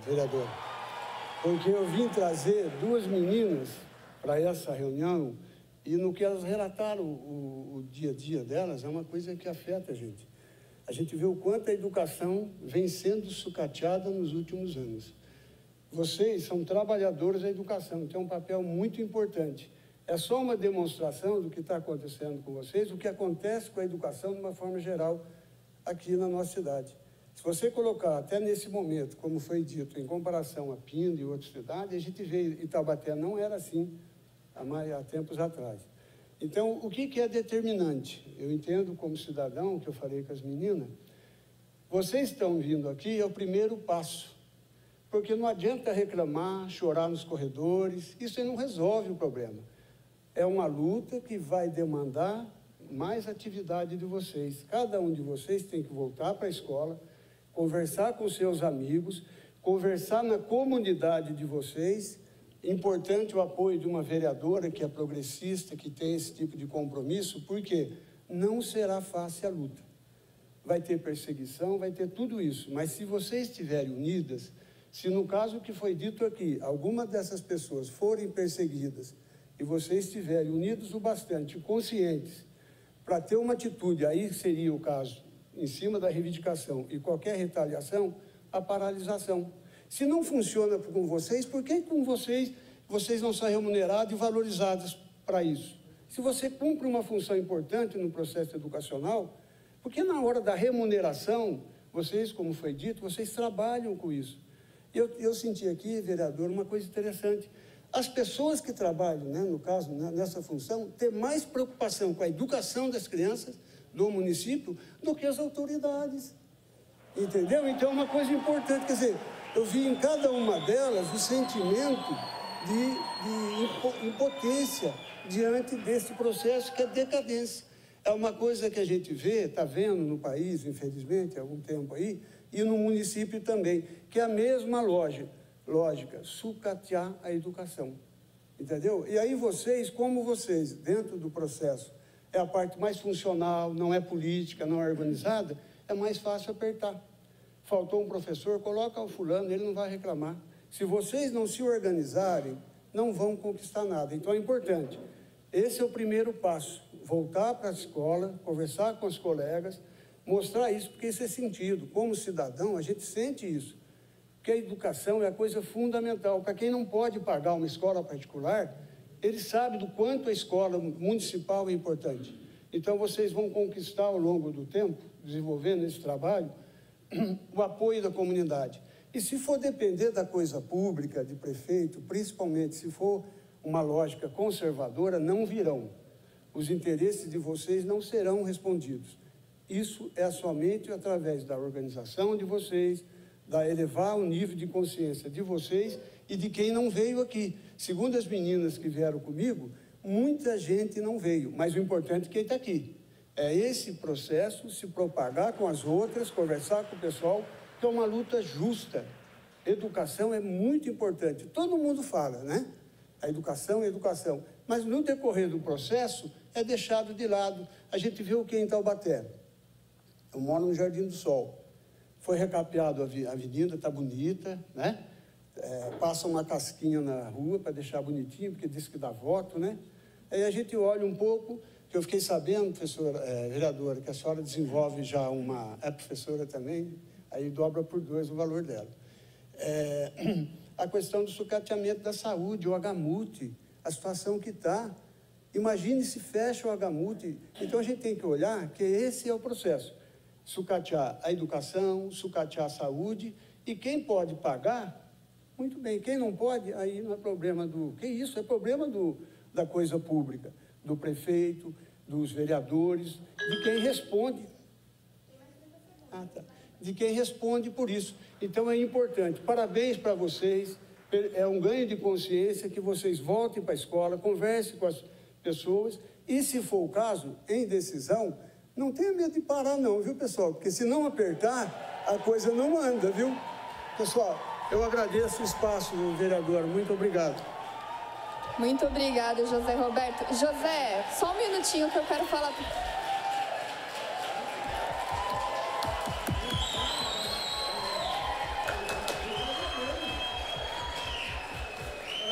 vereadora, porque eu vim trazer duas meninas para essa reunião e no que elas relataram o dia a dia delas é uma coisa que afeta a gente. A gente vê o quanto a educação vem sendo sucateada nos últimos anos. Vocês são trabalhadores da educação, tem um papel muito importante. É só uma demonstração do que está acontecendo com vocês, o que acontece com a educação de uma forma geral aqui na nossa cidade. Se você colocar até nesse momento, como foi dito, em comparação a Pinda e outras cidades, a gente vê Itaubaté não era assim há tempos atrás. Então, o que é determinante? Eu entendo como cidadão, que eu falei com as meninas, vocês estão vindo aqui, é o primeiro passo, porque não adianta reclamar, chorar nos corredores, isso aí não resolve o problema. É uma luta que vai demandar mais atividade de vocês. Cada um de vocês tem que voltar para a escola, conversar com seus amigos, conversar na comunidade de vocês. Importante o apoio de uma vereadora que é progressista, que tem esse tipo de compromisso, porque não será fácil a luta. Vai ter perseguição, vai ter tudo isso. Mas se vocês estiverem unidas, se no caso que foi dito aqui, alguma dessas pessoas forem perseguidas, e vocês estiverem unidos o bastante, conscientes, para ter uma atitude, aí seria o caso, em cima da reivindicação e qualquer retaliação, a paralisação. Se não funciona com vocês, por que com vocês não são remunerados e valorizados para isso? Se você cumpre uma função importante no processo educacional, porque na hora da remuneração, vocês, como foi dito, vocês trabalham com isso. Eu senti aqui, vereador, uma coisa interessante. As pessoas que trabalham, né, no caso, nessa função, têm mais preocupação com a educação das crianças do município do que as autoridades. Entendeu? Então, é uma coisa importante. Quer dizer, eu vi em cada uma delas o sentimento de impotência diante desse processo que é decadência. É uma coisa que a gente vê, está vendo no país, infelizmente, há algum tempo aí, e no município também, que é a mesma lógica, sucatear a educação. Entendeu? E aí vocês, como vocês, dentro do processo, é a parte mais funcional, não é política, não é organizada, é mais fácil apertar. Faltou um professor, coloca o fulano, ele não vai reclamar. Se vocês não se organizarem, não vão conquistar nada. Então é importante. Esse é o primeiro passo. Voltar para a escola, conversar com os colegas, mostrar isso, porque isso é sentido. Como cidadão, a gente sente isso. Porque a educação é a coisa fundamental. Para quem não pode pagar uma escola particular, ele sabe do quanto a escola municipal é importante. Então, vocês vão conquistar ao longo do tempo, desenvolvendo esse trabalho, o apoio da comunidade. E se for depender da coisa pública, de prefeito, principalmente se for uma lógica conservadora, não virão. Os interesses de vocês não serão respondidos. Isso é somente através da organização de vocês, da elevar o nível de consciência de vocês e de quem não veio aqui. Segundo as meninas que vieram comigo, muita gente não veio, mas o importante é quem está aqui. É esse processo, se propagar com as outras, conversar com o pessoal, que é uma luta justa. Educação é muito importante. Todo mundo fala, né? A educação é educação. Mas no decorrer do processo, é deixado de lado. A gente viu que em Taubaté. Eu moro no Jardim do Sol. Foi recapeado a avenida, está bonita, né? Passa uma casquinha na rua para deixar bonitinho, porque diz que dá voto, né? Aí a gente olha um pouco, que eu fiquei sabendo, professora, vereadora, que a senhora desenvolve já uma... É professora também, aí dobra por 2 o valor dela. A questão do sucateamento da saúde, o HMUT, a situação que está. Imagine se fecha o HMUT. Então, a gente tem que olhar que esse é o processo. Sucatear a educação, sucatear a saúde, e quem pode pagar, muito bem. Quem não pode, aí não é problema do... Que isso? É problema da coisa pública, do prefeito, dos vereadores, de quem responde. De quem responde por isso. Então, é importante. Parabéns para vocês. É um ganho de consciência que vocês voltem para a escola, conversem com as pessoas e, se for o caso, em decisão, não tenha medo de parar não, viu, pessoal? Porque se não apertar, a coisa não anda, viu? Pessoal, eu agradeço o espaço, vereador. Muito obrigado. Muito obrigada, José Roberto. José, só um minutinho que eu quero falar...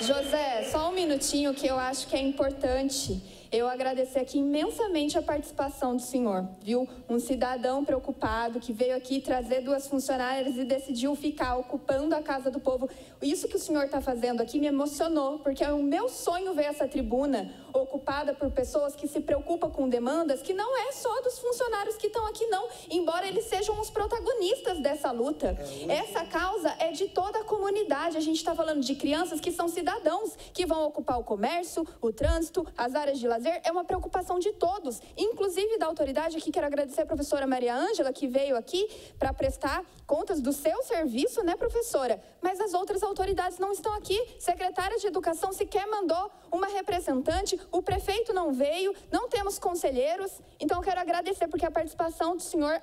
José, só um minutinho que eu acho que é importante eu agradecer aqui imensamente a participação do senhor, viu? Um cidadão preocupado que veio aqui trazer 2 funcionárias e decidiu ficar ocupando a casa do povo. Isso que o senhor está fazendo aqui me emocionou, porque é o meu sonho ver essa tribuna ocupada por pessoas que se preocupam com demandas que não é só dos funcionários que estão aqui, não, embora eles sejam os protagonistas dessa luta. Essa causa é de toda a comunidade. A gente está falando de crianças que são cidadãos, que vão ocupar o comércio, o trânsito, as áreas de lazer. É uma preocupação de todos, inclusive da autoridade. Aqui quero agradecer a professora Maria Ângela, que veio aqui para prestar contas do seu serviço, né, professora? Mas as outras autoridades não estão aqui. Secretária de Educação sequer mandou uma representante, o prefeito não veio, não temos conselheiros. Então, eu quero agradecer, porque a participação do senhor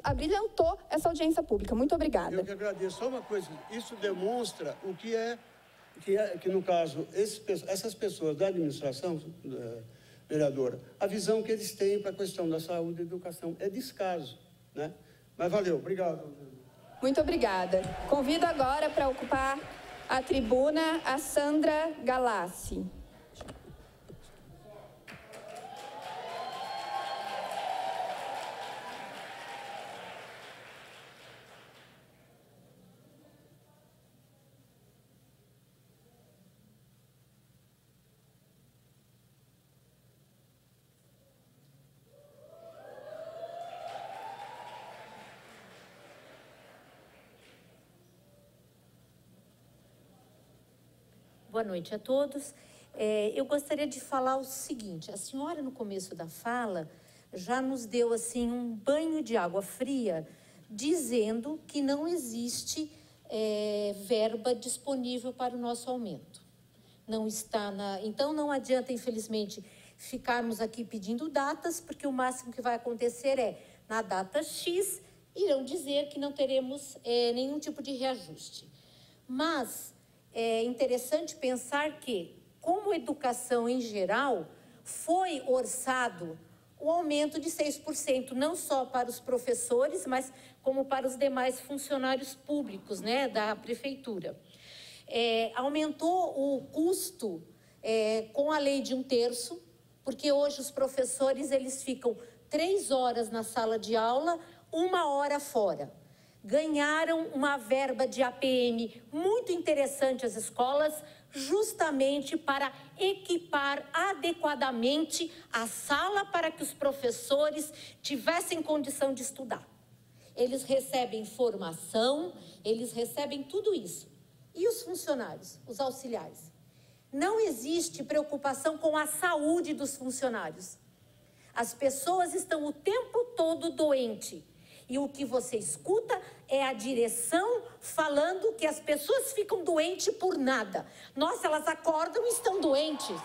abrilhantou essa audiência pública. Muito obrigada. Eu que agradeço. Só uma coisa, isso demonstra o que no caso, essas pessoas da administração, vereadora, a visão que eles têm para a questão da saúde e educação é descaso, né? Mas valeu, obrigado. Muito obrigada. Convido agora para ocupar a tribuna a Sandra Galassi. Boa noite a todos. Eu gostaria de falar o seguinte: a senhora, no começo da fala, já nos deu assim um banho de água fria, dizendo que não existe verba disponível para o nosso aumento. não está Então, não adianta, infelizmente, ficarmos aqui pedindo datas, porque o máximo que vai acontecer é, na data X, irão dizer que não teremos nenhum tipo de reajuste. Mas é interessante pensar que, como educação em geral, foi orçado o aumento de 6%, não só para os professores, mas como para os demais funcionários públicos, né, da prefeitura. Aumentou o custo com a lei de 1/3, porque hoje os professores eles ficam 3 horas na sala de aula, 1 hora fora. Ganharam uma verba de APM muito interessante às escolas, justamente para equipar adequadamente a sala para que os professores tivessem condição de estudar. Eles recebem formação, eles recebem tudo isso. E os funcionários, os auxiliares? Não existe preocupação com a saúde dos funcionários. As pessoas estão o tempo todo doentes. E o que você escuta é a direção falando que as pessoas ficam doentes por nada. Nossa, elas acordam e estão doentes.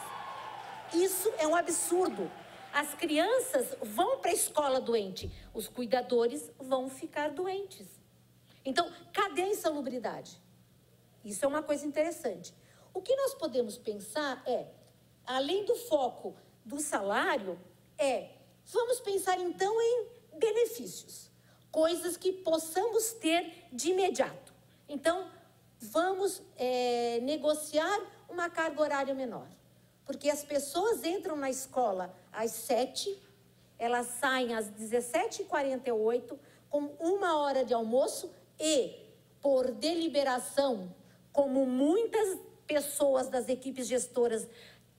Isso é um absurdo. As crianças vão para a escola doente, os cuidadores vão ficar doentes. Então, cadê a insalubridade? Isso é uma coisa interessante. O que nós podemos pensar além do foco do salário, vamos pensar então em benefícios. Coisas que possamos ter de imediato. Então, vamos negociar uma carga horária menor. Porque as pessoas entram na escola às 7, elas saem às 17h48, com 1 hora de almoço e, por deliberação, como muitas pessoas das equipes gestoras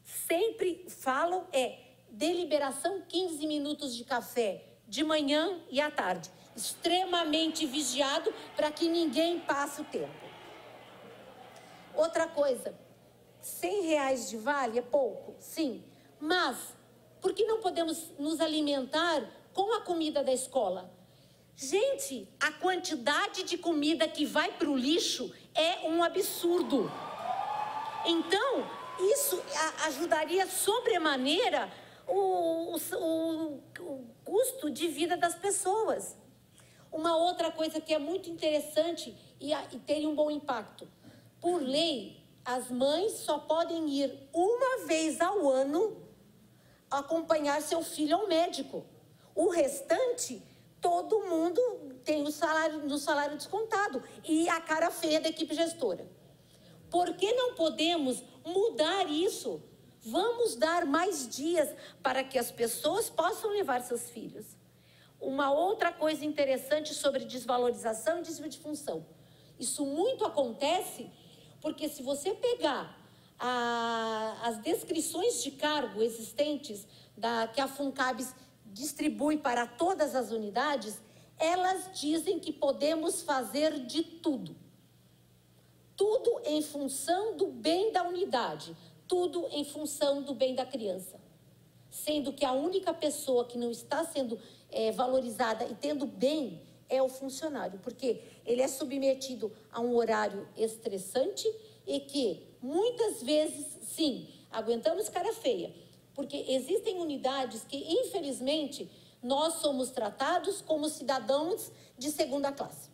sempre falam, deliberação 15 minutos de café, de manhã e à tarde. Extremamente vigiado para que ninguém passe o tempo. Outra coisa, R$100 de vale é pouco, sim, mas por que não podemos nos alimentar com a comida da escola? Gente, a quantidade de comida que vai para o lixo é um absurdo. Então, isso ajudaria sobremaneira o custo de vida das pessoas. Uma outra coisa que é muito interessante e tem um bom impacto. Por lei, as mães só podem ir 1 vez ao ano acompanhar seu filho ao médico. O restante, todo mundo tem o salário descontado e a cara feia da equipe gestora. Por que não podemos mudar isso? Vamos dar mais dias para que as pessoas possam levar seus filhos. Uma outra coisa interessante sobre desvalorização e desvio de função. Isso muito acontece porque se você pegar as descrições de cargo existentes que a FUNCABS distribui para todas as unidades, elas dizem que podemos fazer de tudo. Tudo em função do bem da unidade, tudo em função do bem da criança. Sendo que a única pessoa que não está sendo valorizada e tendo bem é o funcionário, porque ele é submetido a um horário estressante e que, muitas vezes, sim, aguentamos cara feia, porque existem unidades que, infelizmente, nós somos tratados como cidadãos de segunda classe.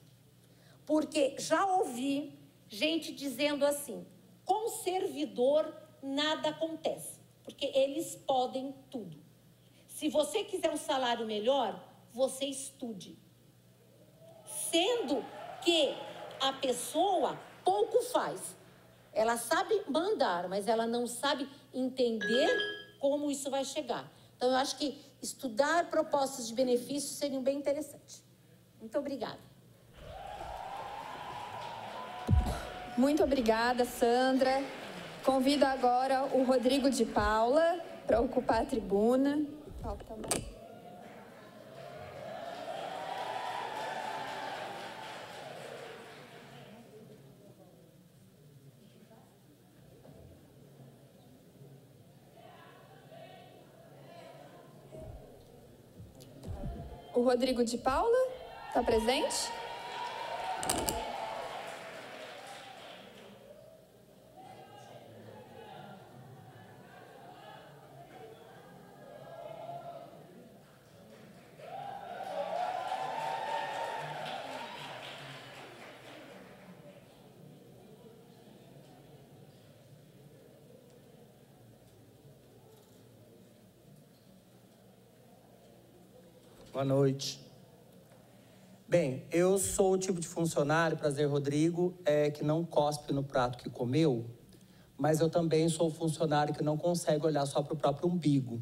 Porque já ouvi gente dizendo assim, com servidor nada acontece, porque eles podem tudo. Se você quiser um salário melhor, você estude. Sendo que a pessoa pouco faz. Ela sabe mandar, mas ela não sabe entender como isso vai chegar. Então, eu acho que estudar propostas de benefícios seriam bem interessantes. Muito obrigada. Muito obrigada, Sandra. Convido agora o Rodrigo de Paula para ocupar a tribuna. O Rodrigo de Paula está presente? Boa noite. Bem, eu sou o tipo de funcionário, prazer, Rodrigo, que não cospe no prato que comeu, mas eu também sou o funcionário que não consegue olhar só para o próprio umbigo.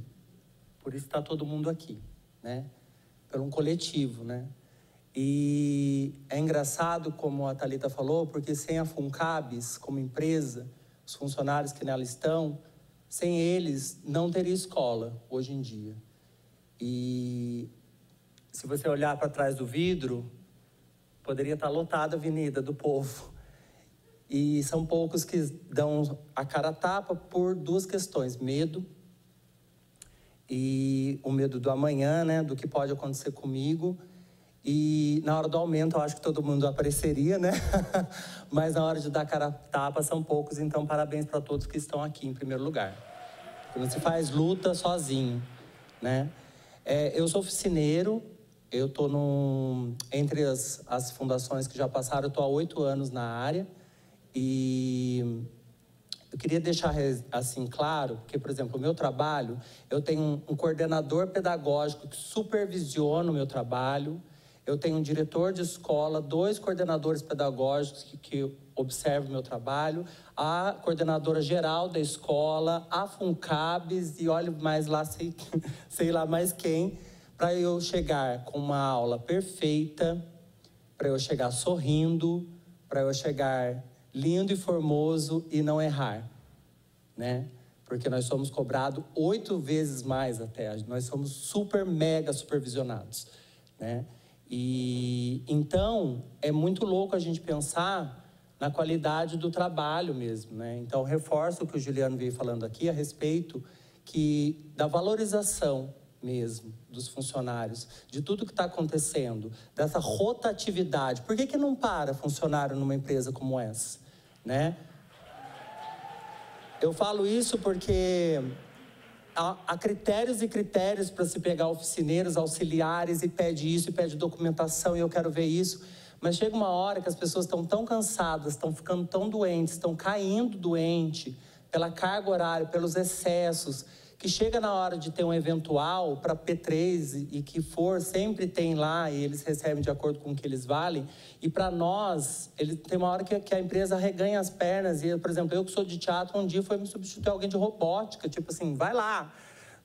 Por isso está todo mundo aqui, né? Pelo um coletivo, né? E é engraçado, como a Thalita falou, porque sem a Funcabs como empresa, os funcionários que nela estão, sem eles não teria escola hoje em dia. E se você olhar para trás do vidro, poderia estar lotada a avenida do povo. E são poucos que dão a cara a tapa por duas questões: medo, e o medo do amanhã, né, do que pode acontecer comigo. E na hora do aumento, eu acho que todo mundo apareceria, né? Mas na hora de dar cara a tapa, são poucos. Então, parabéns para todos que estão aqui, em primeiro lugar. Porque não se faz luta sozinho, né? Eu sou oficineiro. Eu estou entre as fundações que já passaram, eu estou há 8 anos na área. E eu queria deixar assim claro, porque, por exemplo, o meu trabalho, eu tenho um coordenador pedagógico que supervisiona o meu trabalho, eu tenho um diretor de escola, 2 coordenadores pedagógicos que observam o meu trabalho, a coordenadora geral da escola, a Funcabs e olha mais lá, sei lá mais quem, para eu chegar com uma aula perfeita, para eu chegar sorrindo, para eu chegar lindo e formoso e não errar, né? Porque nós somos cobrados 8 vezes mais até, nós somos super mega supervisionados, né? E então é muito louco a gente pensar na qualidade do trabalho mesmo, né? Então reforço o que o Juliano veio falando aqui a respeito da valorização mesmo dos funcionários, de tudo que está acontecendo, dessa rotatividade. Por que não para funcionário numa empresa como essa, né? Eu falo isso porque há critérios e critérios para se pegar oficineiros, auxiliares, e pede isso, e pede documentação, e eu quero ver isso. Mas chega uma hora que as pessoas estão tão cansadas, estão ficando tão doentes, estão caindo doente pela carga horária, pelos excessos, que chega na hora de ter um eventual para P3 e que for, sempre tem lá e eles recebem de acordo com o que eles valem. E para nós, tem uma hora que a empresa reganha as pernas. E, por exemplo, eu que sou de teatro, um dia foi me substituir alguém de robótica, tipo assim, vai lá,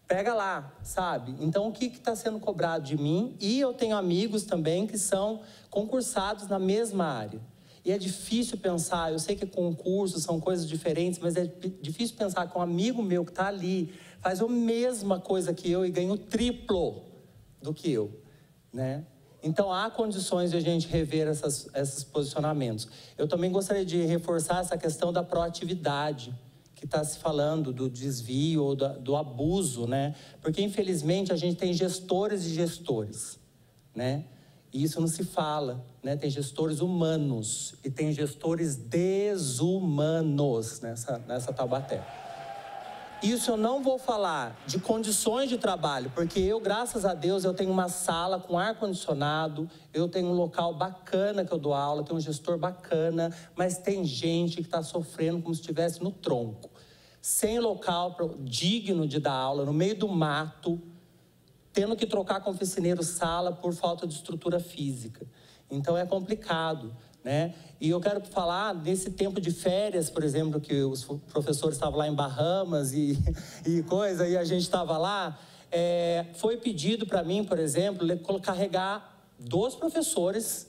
pega lá, sabe? Então, o que está sendo cobrado de mim? E eu tenho amigos também que são concursados na mesma área. E é difícil pensar, eu sei que concursos são coisas diferentes, mas é difícil pensar que um amigo meu que está ali faz a mesma coisa que eu e ganha o triplo do que eu, né? Então, há condições de a gente rever esses posicionamentos. Eu também gostaria de reforçar essa questão da proatividade, que está se falando do desvio ou do abuso, né? Porque, infelizmente, a gente tem gestores e gestores, né? E isso não se fala, né? Tem gestores humanos e tem gestores desumanos nessa Taubaté. Isso eu não vou falar de condições de trabalho, porque eu, graças a Deus, eu tenho uma sala com ar-condicionado, eu tenho um local bacana que eu dou aula, tenho um gestor bacana, mas tem gente que está sofrendo como se estivesse no tronco, sem local digno de dar aula, no meio do mato, tendo que trocar com o oficineiro sala por falta de estrutura física. Então é complicado, né? E eu quero falar desse tempo de férias, por exemplo, que os professores estavam lá em Bahamas e coisa, e a gente estava lá. Foi pedido para mim, por exemplo, carregar 2 professores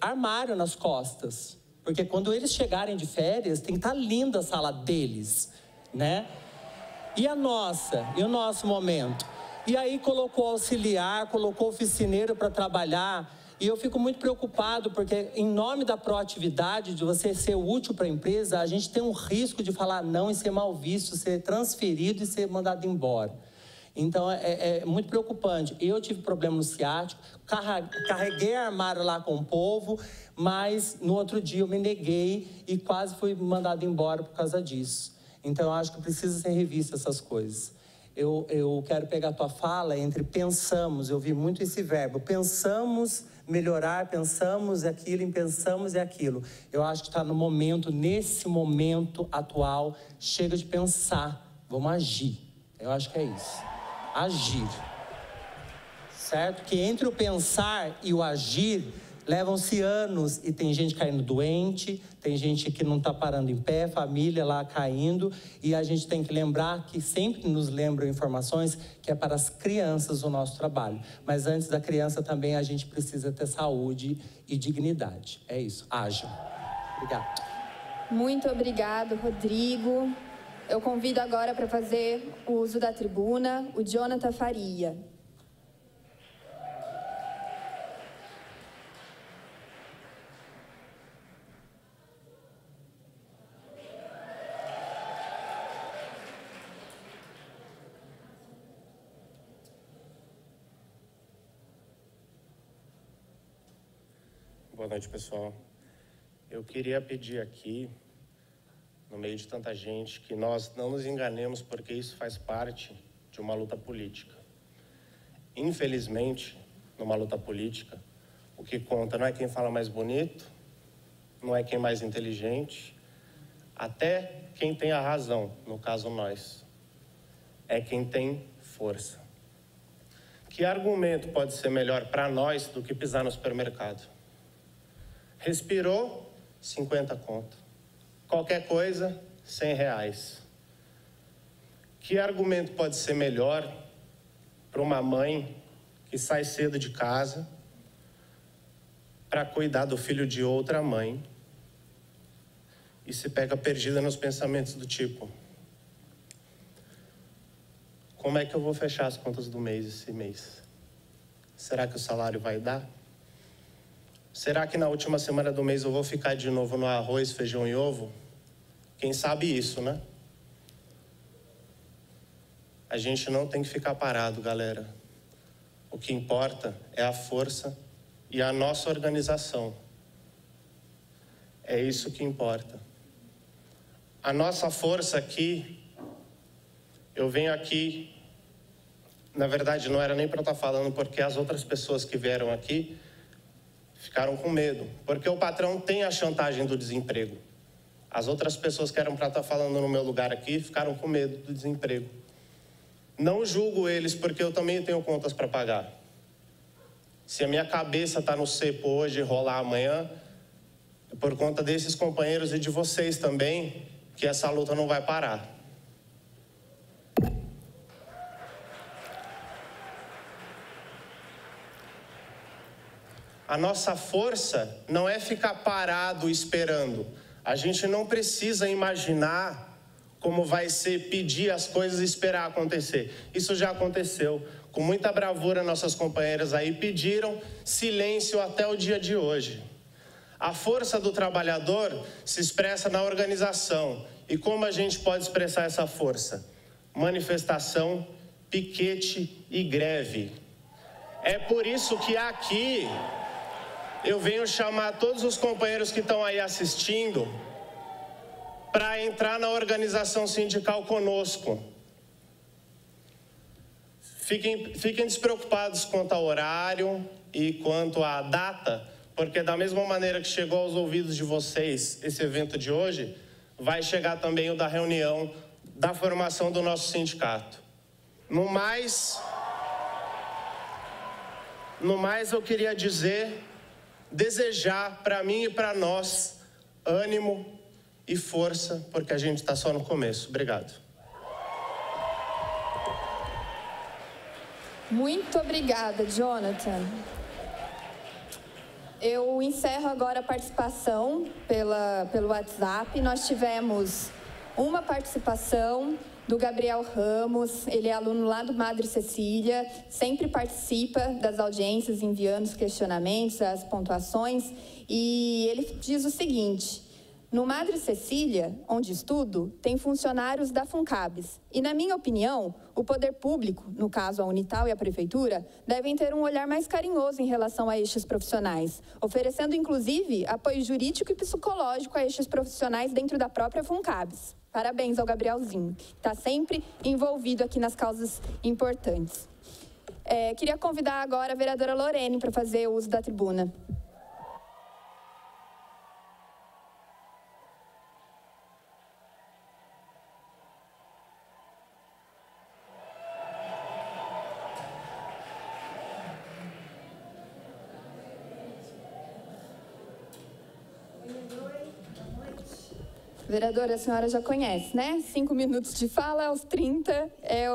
armário nas costas. Porque quando eles chegarem de férias, tem que estar linda a sala deles, né? E o nosso momento? E aí colocou auxiliar, colocou oficineiro para trabalhar. E eu fico muito preocupado, porque em nome da proatividade, de você ser útil para a empresa, a gente tem um risco de falar não e ser mal visto, ser transferido e ser mandado embora. Então, é muito preocupante. Eu tive problema no ciático, carreguei armário lá com o povo, mas no outro dia eu me neguei e quase fui mandado embora por causa disso. Então, eu acho que precisa ser revista essas coisas. Eu quero pegar a tua fala entre pensamos, eu vi muito esse verbo, pensamos melhorar, pensamos aquilo, pensamos e aquilo. Eu acho que está no momento, nesse momento atual, chega de pensar, vamos agir. Eu acho que é isso, agir. certo? Que entre o pensar e o agir levam-se anos e tem gente caindo doente, tem gente que não está parando em pé, família lá caindo, e a gente tem que lembrar que sempre nos lembram informações que é para as crianças o nosso trabalho. Mas antes da criança também a gente precisa ter saúde e dignidade. É isso, ajam. Obrigado. Muito obrigado, Rodrigo. Eu convido agora para fazer o uso da tribuna o Jonathan Faria. Boa noite, pessoal. Eu queria pedir aqui, no meio de tanta gente, que nós não nos enganemos, porque isso faz parte de uma luta política. Infelizmente, numa luta política, o que conta não é quem fala mais bonito, não é quem é mais inteligente, até quem tem a razão, no caso nós, é quem tem força. Que argumento pode ser melhor para nós do que pisar no supermercado? Respirou, 50 conto. Qualquer coisa, R$100. Que argumento pode ser melhor para uma mãe que sai cedo de casa para cuidar do filho de outra mãe e se pega perdida nos pensamentos do tipo: como é que eu vou fechar as contas do mês esse mês? Será que o salário vai dar? Será que na última semana do mês eu vou ficar de novo no arroz, feijão e ovo? Quem sabe isso, né? A gente não tem que ficar parado, galera. O que importa é a força e a nossa organização. É isso que importa. A nossa força aqui, eu venho aqui, na verdade não era nem para eu estar falando, porque as outras pessoas que vieram aqui ficaram com medo, porque o patrão tem a chantagem do desemprego. As outras pessoas que eram para estar falando no meu lugar aqui ficaram com medo do desemprego. Não julgo eles, porque eu também tenho contas para pagar. Se a minha cabeça está no cepo hoje e rolar amanhã, é por conta desses companheiros e de vocês também, que essa luta não vai parar. A nossa força não é ficar parado esperando. A gente não precisa imaginar como vai ser pedir as coisas e esperar acontecer. Isso já aconteceu. Com muita bravura, nossas companheiras aí pediram silêncio até o dia de hoje. A força do trabalhador se expressa na organização. E como a gente pode expressar essa força? Manifestação, piquete e greve. É por isso que aqui eu venho chamar todos os companheiros que estão aí assistindo para entrar na organização sindical conosco. Fiquem despreocupados quanto ao horário e quanto à data, porque da mesma maneira que chegou aos ouvidos de vocês esse evento de hoje, vai chegar também o da reunião da formação do nosso sindicato. No mais, eu queria desejar para mim e para nós ânimo e força, porque a gente está só no começo. Obrigado. Muito obrigada, Jonathan. Eu encerro agora a participação pelo WhatsApp. Nós tivemos uma participação do Gabriel Ramos, ele é aluno lá do Madre Cecília, sempre participa das audiências, enviando os questionamentos, as pontuações, e ele diz o seguinte: no Madre Cecília, onde estudo, tem funcionários da Funcabs, e na minha opinião, o poder público, no caso a Unital e a Prefeitura, devem ter um olhar mais carinhoso em relação a estes profissionais, oferecendo inclusive apoio jurídico e psicológico a estes profissionais dentro da própria Funcabs. Parabéns ao Gabrielzinho, que está sempre envolvido aqui nas causas importantes. Queria convidar agora a vereadora Lorene para fazer o uso da tribuna. Vereadora, a senhora já conhece, né? 5 minutos de fala, aos 30 é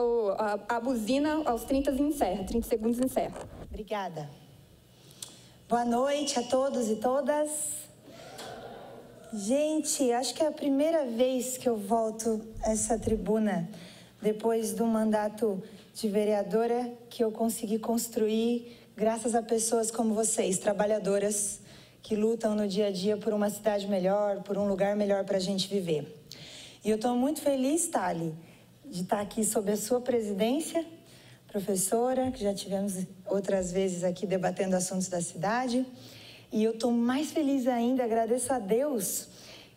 a buzina, aos 30 encerra, 30 segundos encerra. Obrigada. Boa noite a todos e todas. Gente, acho que é a primeira vez que eu volto a essa tribuna depois do mandato de vereadora que eu consegui construir graças a pessoas como vocês, trabalhadoras, que lutam no dia a dia por uma cidade melhor, por um lugar melhor para a gente viver. E eu estou muito feliz, Thali, de estar aqui sob a sua presidência, professora, que já tivemos outras vezes aqui debatendo assuntos da cidade. E eu estou mais feliz ainda, agradeço a Deus,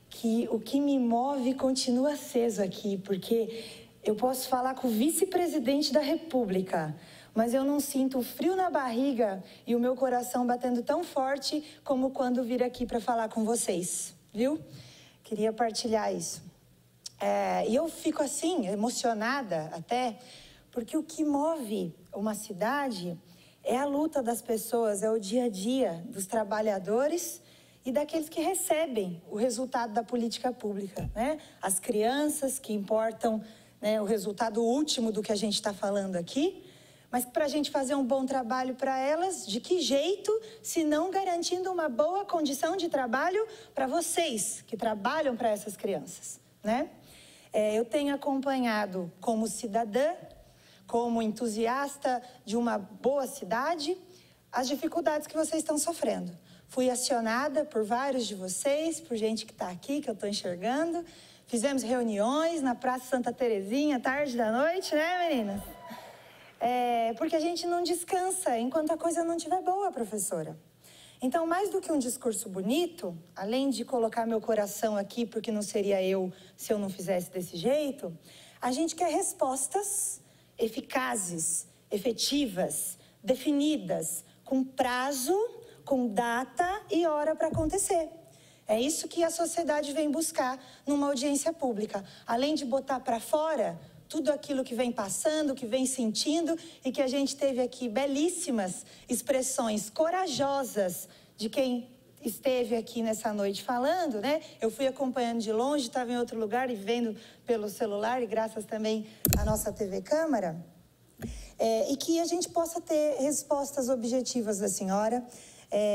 que o que me move continua aceso aqui, porque eu posso falar com o vice-presidente da República, mas eu não sinto o frio na barriga e o meu coração batendo tão forte como quando vir aqui para falar com vocês, viu? Queria partilhar isso. E eu fico assim, emocionada até, porque o que move uma cidade é a luta das pessoas, é o dia a dia dos trabalhadores e daqueles que recebem o resultado da política pública, né? As crianças que importam, né, o resultado último do que a gente está falando aqui, mas para a gente fazer um bom trabalho para elas, de que jeito, se não garantindo uma boa condição de trabalho para vocês que trabalham para essas crianças, né? Eu tenho acompanhado como cidadã, como entusiasta de uma boa cidade, as dificuldades que vocês estão sofrendo. Fui acionada por vários de vocês, por gente que está aqui, que eu estou enxergando. Fizemos reuniões na Praça Santa Terezinha, tarde da noite, né, meninas? Porque a gente não descansa enquanto a coisa não estiver boa, professora. Então, mais do que um discurso bonito, além de colocar meu coração aqui, porque não seria eu se eu não fizesse desse jeito, a gente quer respostas eficazes, efetivas, definidas, com prazo, com data e hora para acontecer. É isso que a sociedade vem buscar numa audiência pública. Além de botar para fora tudo aquilo que vem passando, que vem sentindo, e que a gente teve aqui belíssimas expressões corajosas de quem esteve aqui nessa noite falando, né? Eu fui acompanhando de longe, estava em outro lugar e vendo pelo celular, e graças também à nossa TV Câmara, e que a gente possa ter respostas objetivas da senhora.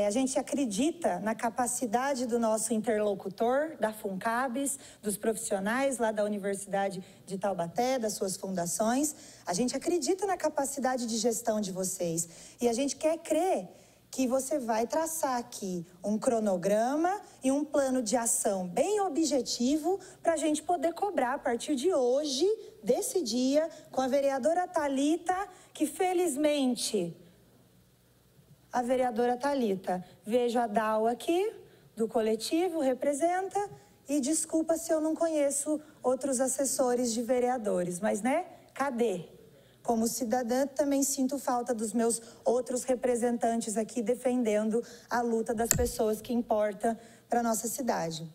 A gente acredita na capacidade do nosso interlocutor, da FUNCABS, dos profissionais lá da Universidade de Taubaté, das suas fundações. A gente acredita na capacidade de gestão de vocês. E a gente quer crer que você vai traçar aqui um cronograma e um plano de ação bem objetivo para a gente poder cobrar a partir de hoje, desse dia, com a vereadora Thalita, que felizmente... A vereadora Thalita, vejo a Dal aqui, do coletivo, representa, e desculpa se eu não conheço outros assessores de vereadores, mas, né, cadê? Como cidadã, também sinto falta dos meus outros representantes aqui defendendo a luta das pessoas que importa para a nossa cidade.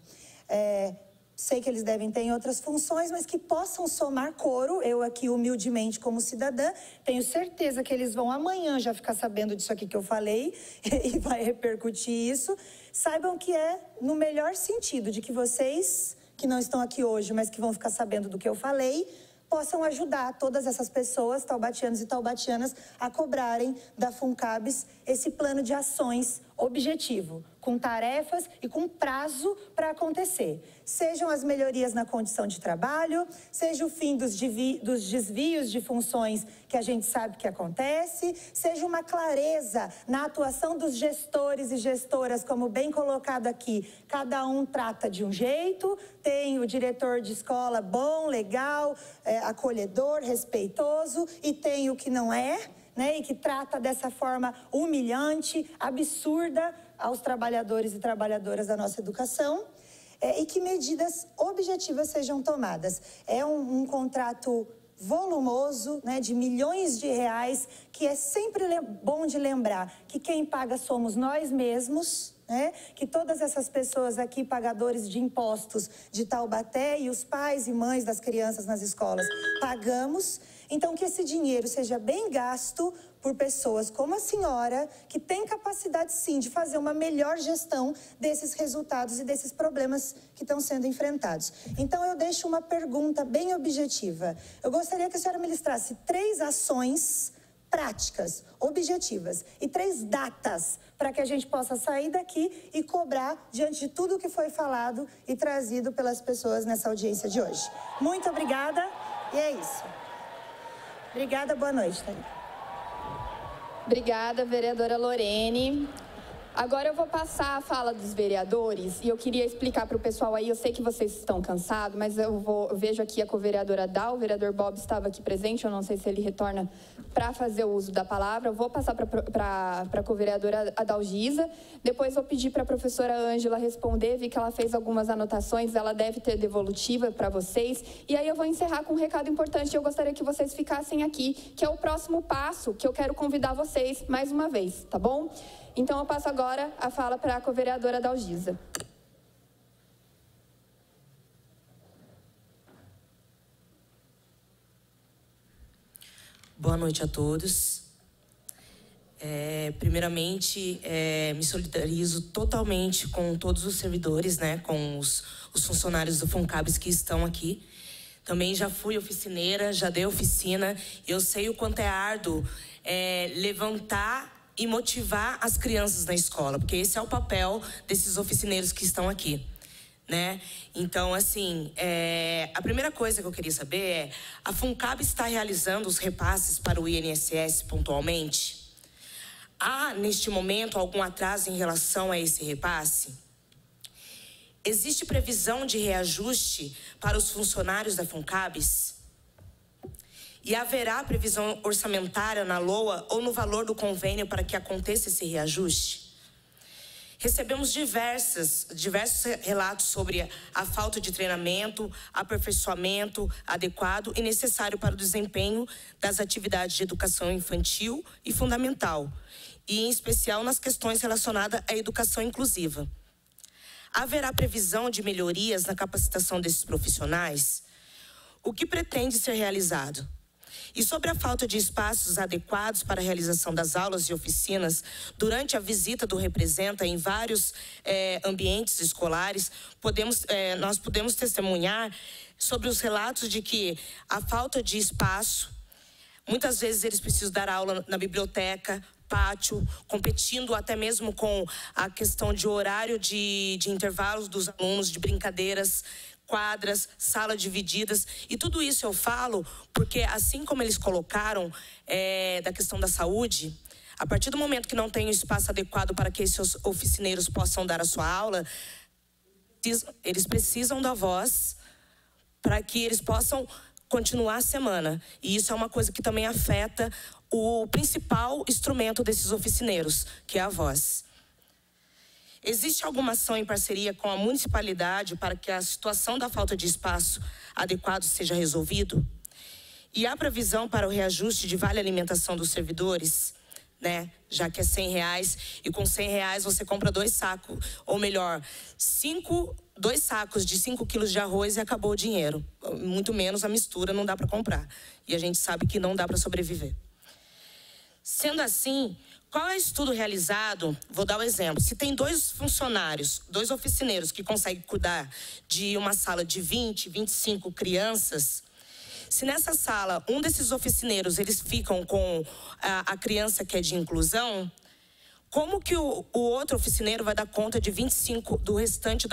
Sei que eles devem ter outras funções, mas que possam somar coro. Eu aqui, humildemente, como cidadã, tenho certeza que eles vão amanhã já ficar sabendo disso aqui que eu falei e vai repercutir isso. Saibam que é no melhor sentido, de que vocês, que não estão aqui hoje, mas que vão ficar sabendo do que eu falei, possam ajudar todas essas pessoas, taubatianos e taubatianas, a cobrarem da FUNCABS esse plano de ações objetivo, com tarefas e com prazo para acontecer. Sejam as melhorias na condição de trabalho, seja o fim dos desvios de funções que a gente sabe que acontece, seja uma clareza na atuação dos gestores e gestoras, como bem colocado aqui, cada um trata de um jeito, tem o diretor de escola bom, legal, acolhedor, respeitoso, e tem o que não é, né, e que trata dessa forma humilhante, absurda aos trabalhadores e trabalhadoras da nossa educação, e que medidas objetivas sejam tomadas. É um contrato volumoso, né, de milhões de reais, que é sempre bom de lembrar que quem paga somos nós mesmos, né? Que todas essas pessoas aqui, pagadores de impostos de Taubaté, e os pais e mães das crianças nas escolas, pagamos. Então, que esse dinheiro seja bem gasto por pessoas como a senhora, que tem capacidade, sim, de fazer uma melhor gestão desses resultados e desses problemas que estão sendo enfrentados. Então, eu deixo uma pergunta bem objetiva. Eu gostaria que a senhora me listasse 3 ações práticas, objetivas e 3 datas para que a gente possa sair daqui e cobrar diante de tudo que foi falado e trazido pelas pessoas nessa audiência de hoje. Muito obrigada e é isso. Obrigada, boa noite, Thalita. Obrigada, vereadora Lorene. Agora eu vou passar a fala dos vereadores e eu queria explicar para o pessoal aí, eu sei que vocês estão cansados, mas eu vejo aqui a co-vereadora Dal, o vereador Bob estava aqui presente, eu não sei se ele retorna para fazer o uso da palavra. Eu vou passar para a co-vereadora Adalgisa, depois vou pedir para a professora Ângela responder, vi que ela fez algumas anotações, ela deve ter devolutiva para vocês, e aí eu vou encerrar com um recado importante, eu gostaria que vocês ficassem aqui, que é o próximo passo, que eu quero convidar vocês mais uma vez, tá bom? Então, eu passo agora a fala para a co-vereadora Adalgisa. Boa noite a todos. Primeiramente, me solidarizo totalmente com todos os servidores, né, com os funcionários do FUNCABS que estão aqui. Também já fui oficineira, já dei oficina. Eu sei o quanto é árduo levantar e motivar as crianças na escola, porque esse é o papel desses oficineiros que estão aqui, né? Então, assim, a primeira coisa que eu queria saber é: a FUNCAB está realizando os repasses para o INSS pontualmente? Há, neste momento, algum atraso em relação a esse repasse? Existe previsão de reajuste para os funcionários da FUNCABs? E haverá previsão orçamentária na LOA ou no valor do convênio para que aconteça esse reajuste? Recebemos diversos relatos sobre a falta de treinamento, aperfeiçoamento adequado e necessário para o desempenho das atividades de educação infantil e fundamental, e em especial nas questões relacionadas à educação inclusiva. Haverá previsão de melhorias na capacitação desses profissionais? O que pretende ser realizado? E sobre a falta de espaços adequados para a realização das aulas e oficinas, durante a visita do Representa em vários ambientes escolares, nós podemos testemunhar sobre os relatos de que a falta de espaço, muitas vezes eles precisam dar aula na biblioteca, pátio, competindo até mesmo com a questão de horário de intervalos dos alunos, de brincadeiras, quadras, salas divididas, e tudo isso eu falo porque, assim como eles colocaram da questão da saúde, a partir do momento que não tem um espaço adequado para que esses oficineiros possam dar a sua aula, eles precisam da voz para que eles possam continuar a semana, e isso é uma coisa que também afeta o principal instrumento desses oficineiros, que é a voz. Existe alguma ação em parceria com a municipalidade para que a situação da falta de espaço adequado seja resolvido? E há previsão para o reajuste de vale alimentação dos servidores, né? Já que é R$100 e com R$100 você compra 2 sacos, ou melhor, 2 sacos de 5 quilos de arroz e acabou o dinheiro. Muito menos a mistura não dá para comprar. E a gente sabe que não dá para sobreviver. Sendo assim, qual é o estudo realizado? Vou dar um exemplo. Se tem 2 funcionários, 2 oficineiros que conseguem cuidar de uma sala de 20, 25 crianças, se nessa sala um desses oficineiros eles ficam com a criança que é de inclusão, como que o outro oficineiro vai dar conta de 25 do restante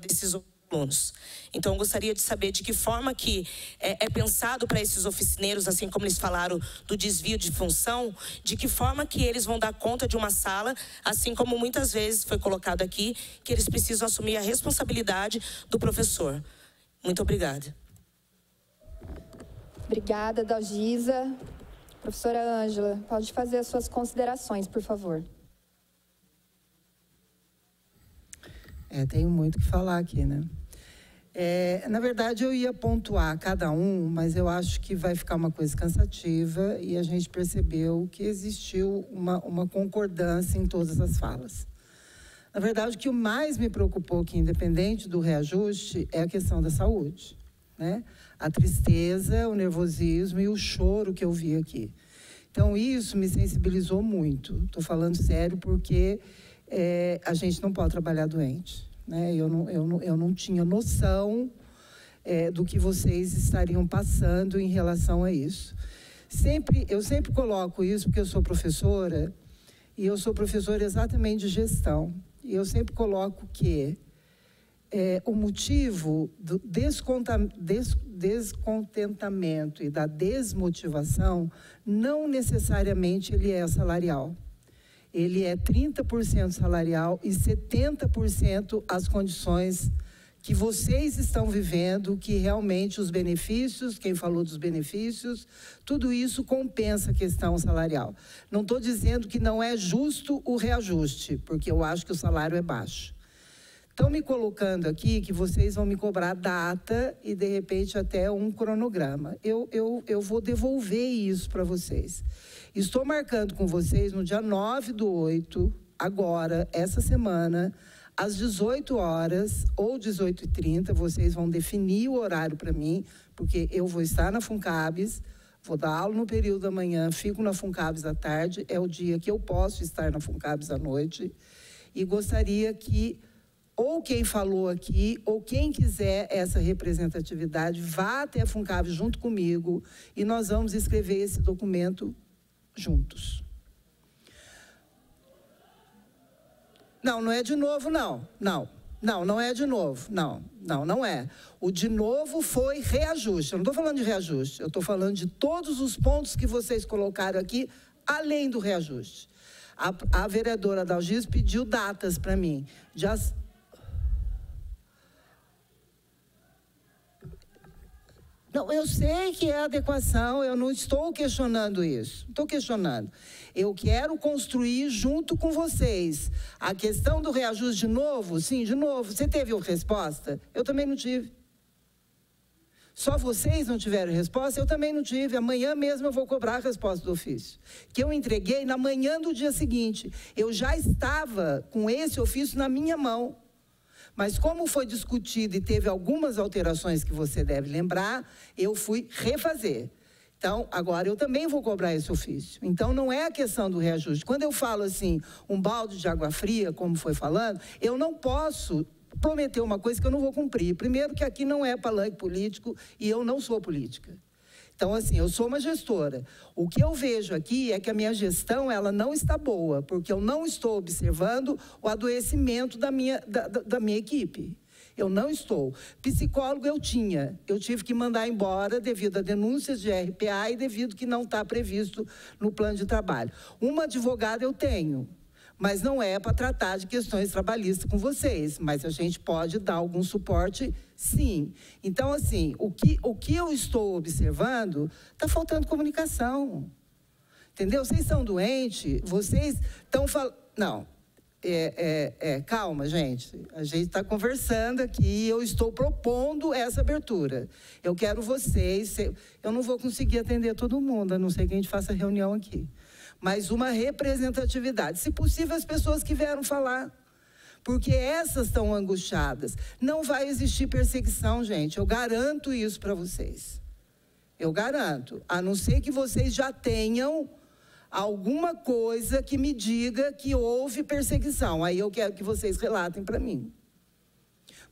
desses alunos? Então, eu gostaria de saber de que forma que é pensado para esses oficineiros, assim como eles falaram do desvio de função, de que forma que eles vão dar conta de uma sala, assim como muitas vezes foi colocado aqui, que eles precisam assumir a responsabilidade do professor. Muito obrigada. Obrigada, Adalgisa. Professora Ângela, pode fazer as suas considerações, por favor. Tenho muito o que falar aqui, né? Na verdade, eu ia pontuar cada um, mas eu acho que vai ficar uma coisa cansativa e a gente percebeu que existiu uma concordância em todas as falas. Na verdade, o que mais me preocupou aqui, independente do reajuste, é a questão da saúde, né? A tristeza, o nervosismo e o choro que eu vi aqui. Então, isso me sensibilizou muito. Estou falando sério porque a gente não pode trabalhar doente, né? Eu não tinha noção do que vocês estariam passando em relação a isso. Eu sempre coloco isso porque eu sou professora, e eu sou professora exatamente de gestão. E eu sempre coloco que o motivo do descontentamento e da desmotivação não necessariamente ele é salarial. Ele é 30% salarial e 70% as condições que vocês estão vivendo, que realmente os benefícios, quem falou dos benefícios, tudo isso compensa a questão salarial. Não estou dizendo que não é justo o reajuste, porque eu acho que o salário é baixo. Estão me colocando aqui que vocês vão me cobrar data e, de repente, até um cronograma. Eu vou devolver isso para vocês. Estou marcando com vocês no dia 9/8, agora, essa semana, às 18 horas ou 18h30, vocês vão definir o horário para mim, porque eu vou estar na FUNCABS, vou dar aula no período da manhã, fico na FUNCABS à tarde, é o dia que eu posso estar na FUNCABS à noite, e gostaria que ou quem falou aqui, ou quem quiser essa representatividade, vá até a FUNCABS junto comigo, e nós vamos escrever esse documento juntos. Não é de novo, não. Não é de novo. Não é. O de novo foi reajuste. Eu não estou falando de reajuste. Eu estou falando de todos os pontos que vocês colocaram aqui, além do reajuste. A vereadora Dalgis pediu datas para mim. Não, eu sei que é adequação, eu não estou questionando isso. Não estou questionando. Eu quero construir junto com vocês. A questão do reajuste de novo, sim, de novo. Você teve resposta? Eu também não tive. Só vocês não tiveram resposta? Eu também não tive. Amanhã mesmo eu vou cobrar a resposta do ofício, que eu entreguei na manhã do dia seguinte. Eu já estava com esse ofício na minha mão. Mas como foi discutido e teve algumas alterações que você deve lembrar, eu fui refazer. Então, agora eu também vou cobrar esse ofício. Então, não é a questão do reajuste. Quando eu falo assim, um balde de água fria, como foi falando, eu não posso prometer uma coisa que eu não vou cumprir. Primeiro que aqui não é palanque político e eu não sou política. Então, assim, eu sou uma gestora. O que eu vejo aqui é que a minha gestão, ela não está boa, porque eu não estou observando o adoecimento da minha equipe. Eu não estou. Psicólogo eu tive que mandar embora devido a denúncias de RPA e devido que não está previsto no plano de trabalho. Uma advogada eu tenho, mas não é para tratar de questões trabalhistas com vocês, mas a gente pode dar algum suporte, sim. Então, assim, o que eu estou observando, está faltando comunicação, entendeu? Vocês são doentes, vocês estão falando... Não, calma, gente, a gente está conversando aqui, eu estou propondo essa abertura. Eu quero vocês, eu não vou conseguir atender todo mundo, a não ser que a gente faça reunião aqui. Mas uma representatividade. Se possível, as pessoas que vieram falar. Porque essas estão angustiadas. Não vai existir perseguição, gente. Eu garanto isso para vocês. Eu garanto. A não ser que vocês já tenham alguma coisa que me diga que houve perseguição. Aí eu quero que vocês relatem para mim.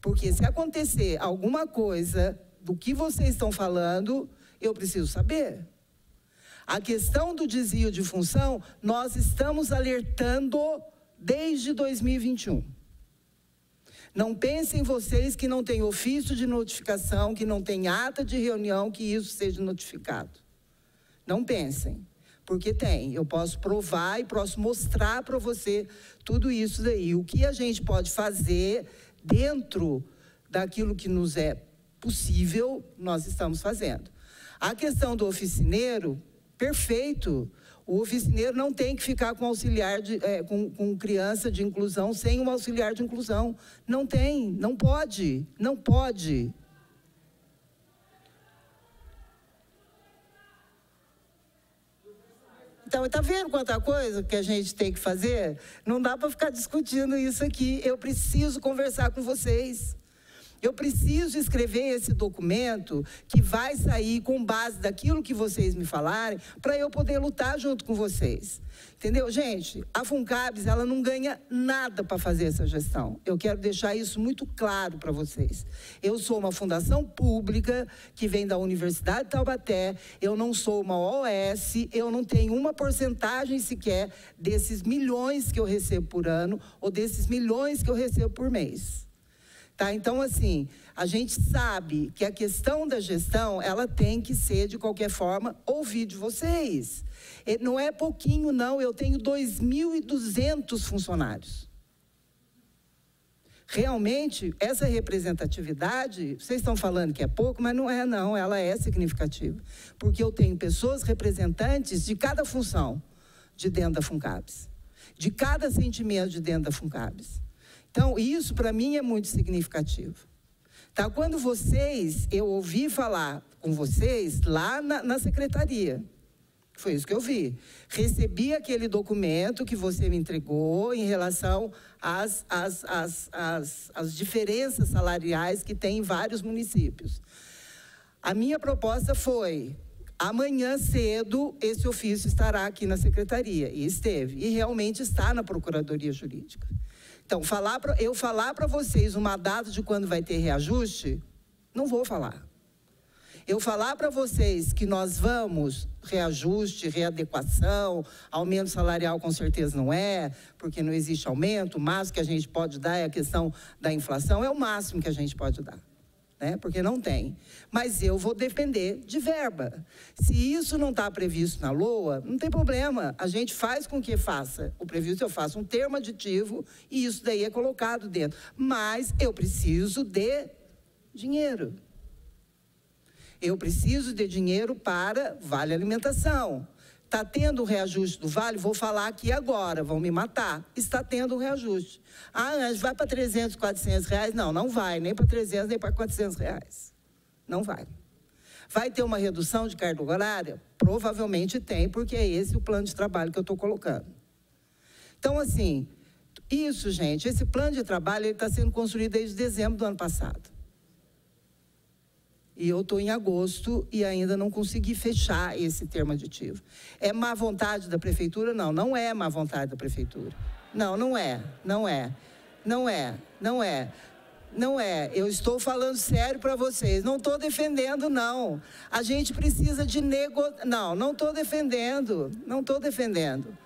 Porque se acontecer alguma coisa do que vocês estão falando, eu preciso saber. A questão do desvio de função, nós estamos alertando desde 2021. Não pensem vocês que não tem ofício de notificação, que não tem ata de reunião, que isso seja notificado. Não pensem, porque tem. Eu posso provar e posso mostrar para você tudo isso daí. O que a gente pode fazer dentro daquilo que nos é possível, nós estamos fazendo. A questão do oficineiro... Perfeito. O oficineiro não tem que ficar com auxiliar com criança de inclusão sem um auxiliar de inclusão. Não tem, não pode, não pode. Então, está vendo quanta coisa que a gente tem que fazer? Não dá para ficar discutindo isso aqui. Eu preciso conversar com vocês. Eu preciso escrever esse documento que vai sair com base daquilo que vocês me falarem, para eu poder lutar junto com vocês. Entendeu? Gente, a FUNCABS, ela não ganha nada para fazer essa gestão. Eu quero deixar isso muito claro para vocês. Eu sou uma fundação pública que vem da Universidade de Taubaté, eu não sou uma OS, eu não tenho uma porcentagem sequer desses milhões que eu recebo por ano ou desses milhões que eu recebo por mês. Tá? Então, assim, a gente sabe que a questão da gestão, ela tem que ser, de qualquer forma, ouvir de vocês. Não é pouquinho, não. Eu tenho 2.200 funcionários. Realmente, essa representatividade, vocês estão falando que é pouco, mas não é, não. Ela é significativa. Porque eu tenho pessoas representantes de cada função de dentro da FUNCABS. De cada sentimento de dentro da FUNCABS. Então, isso, para mim, é muito significativo. Tá? Quando eu ouvi falar com vocês lá na secretaria, foi isso que eu vi. Recebi aquele documento que você me entregou em relação às diferenças salariais que tem em vários municípios. A minha proposta foi, amanhã cedo, esse ofício estará aqui na secretaria. E esteve. E realmente está na Procuradoria Jurídica. Então, eu falar para vocês uma data de quando vai ter reajuste, não vou falar. Eu falar para vocês que nós vamos, reajuste, readequação, aumento salarial com certeza não é, porque não existe aumento, o máximo que a gente pode dar é a questão da inflação, é o máximo que a gente pode dar, né? Porque não tem. Mas eu vou depender de verba. Se isso não está previsto na LOA, não tem problema, a gente faz com que faça o previsto, eu faço um termo aditivo e isso daí é colocado dentro. Mas eu preciso de dinheiro. Eu preciso de dinheiro para Vale Alimentação. Está tendo um reajuste do Vale? Vou falar aqui agora, vão me matar. Está tendo um reajuste. Ah, Anjo, vai para 300, 400 reais? Não, não vai, nem para 300, nem para 400 reais. Não vai. Vai ter uma redução de carga horária? Provavelmente tem, porque é esse o plano de trabalho que eu estou colocando. Então, assim, isso, gente, esse plano de trabalho está sendo construído desde dezembro do ano passado. E eu estou em agosto e ainda não consegui fechar esse termo aditivo. É má vontade da prefeitura? Não, não é má vontade da prefeitura. Não, não é, não é, não é, não é. Não é, eu estou falando sério para vocês, não estou defendendo, não. A gente precisa de negociar. Não, não estou defendendo, não estou defendendo.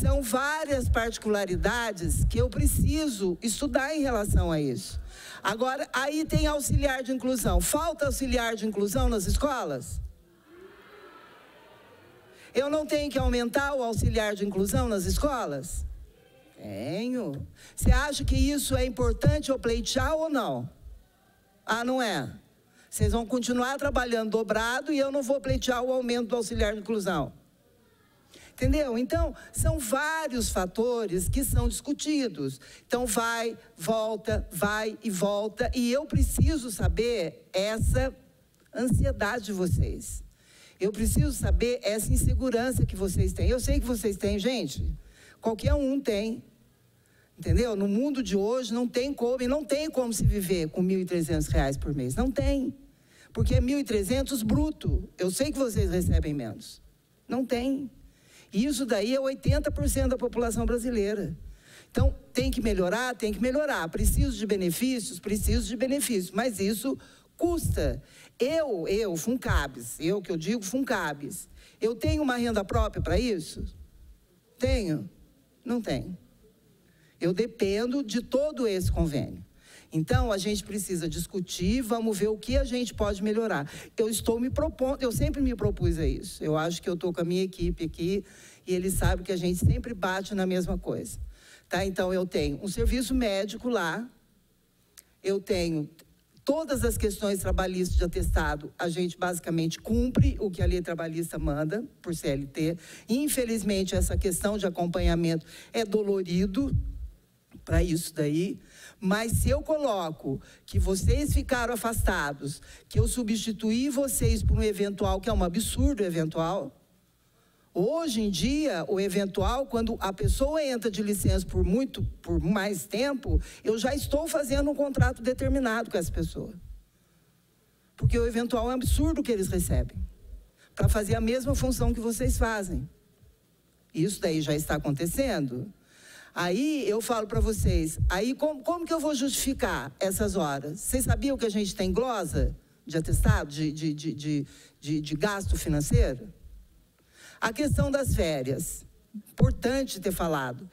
São várias particularidades que eu preciso estudar em relação a isso. Agora, aí tem auxiliar de inclusão. Falta auxiliar de inclusão nas escolas? Eu não tenho que aumentar o auxiliar de inclusão nas escolas? Tenho. Você acha que isso é importante eu pleitear ou não? Ah, não é? Vocês vão continuar trabalhando dobrado e eu não vou pleitear o aumento do auxiliar de inclusão. Entendeu? Então, são vários fatores que são discutidos. Então, vai e volta. E eu preciso saber essa ansiedade de vocês. Eu preciso saber essa insegurança que vocês têm. Eu sei que vocês têm, gente. Qualquer um tem. Entendeu? No mundo de hoje não tem como se viver com R$ 1.300 por mês. Não tem. Porque é 1.300 bruto. Eu sei que vocês recebem menos. Não tem. Isso daí é 80% da população brasileira. Então, tem que melhorar? Tem que melhorar. Preciso de benefícios? Preciso de benefícios. Mas isso custa. FUNCABS, que eu digo FUNCABS, eu tenho uma renda própria para isso? Tenho? Não tenho. Eu dependo de todo esse convênio. Então, a gente precisa discutir, vamos ver o que a gente pode melhorar. Eu estou me propondo, eu sempre me propus a isso. Eu acho que eu estou com a minha equipe aqui e eles sabem que a gente sempre bate na mesma coisa. Tá? Então, eu tenho um serviço médico lá, eu tenho todas as questões trabalhistas de atestado, a gente basicamente cumpre o que a lei trabalhista manda, por CLT. Infelizmente, essa questão de acompanhamento é dolorido para isso daí. Mas se eu coloco que vocês ficaram afastados, que eu substituí vocês por um eventual, que é um absurdo eventual, Hoje em dia, o eventual, quando a pessoa entra de licença por mais tempo, eu já estou fazendo um contrato determinado com essa pessoa. Porque o eventual é um absurdo que eles recebem, para fazer a mesma função que vocês fazem. Isso daí já está acontecendo. Aí eu falo para vocês, aí como que eu vou justificar essas horas? Vocês sabiam que a gente tem glosa de atestado, de gasto financeiro? A questão das férias, importante ter falado.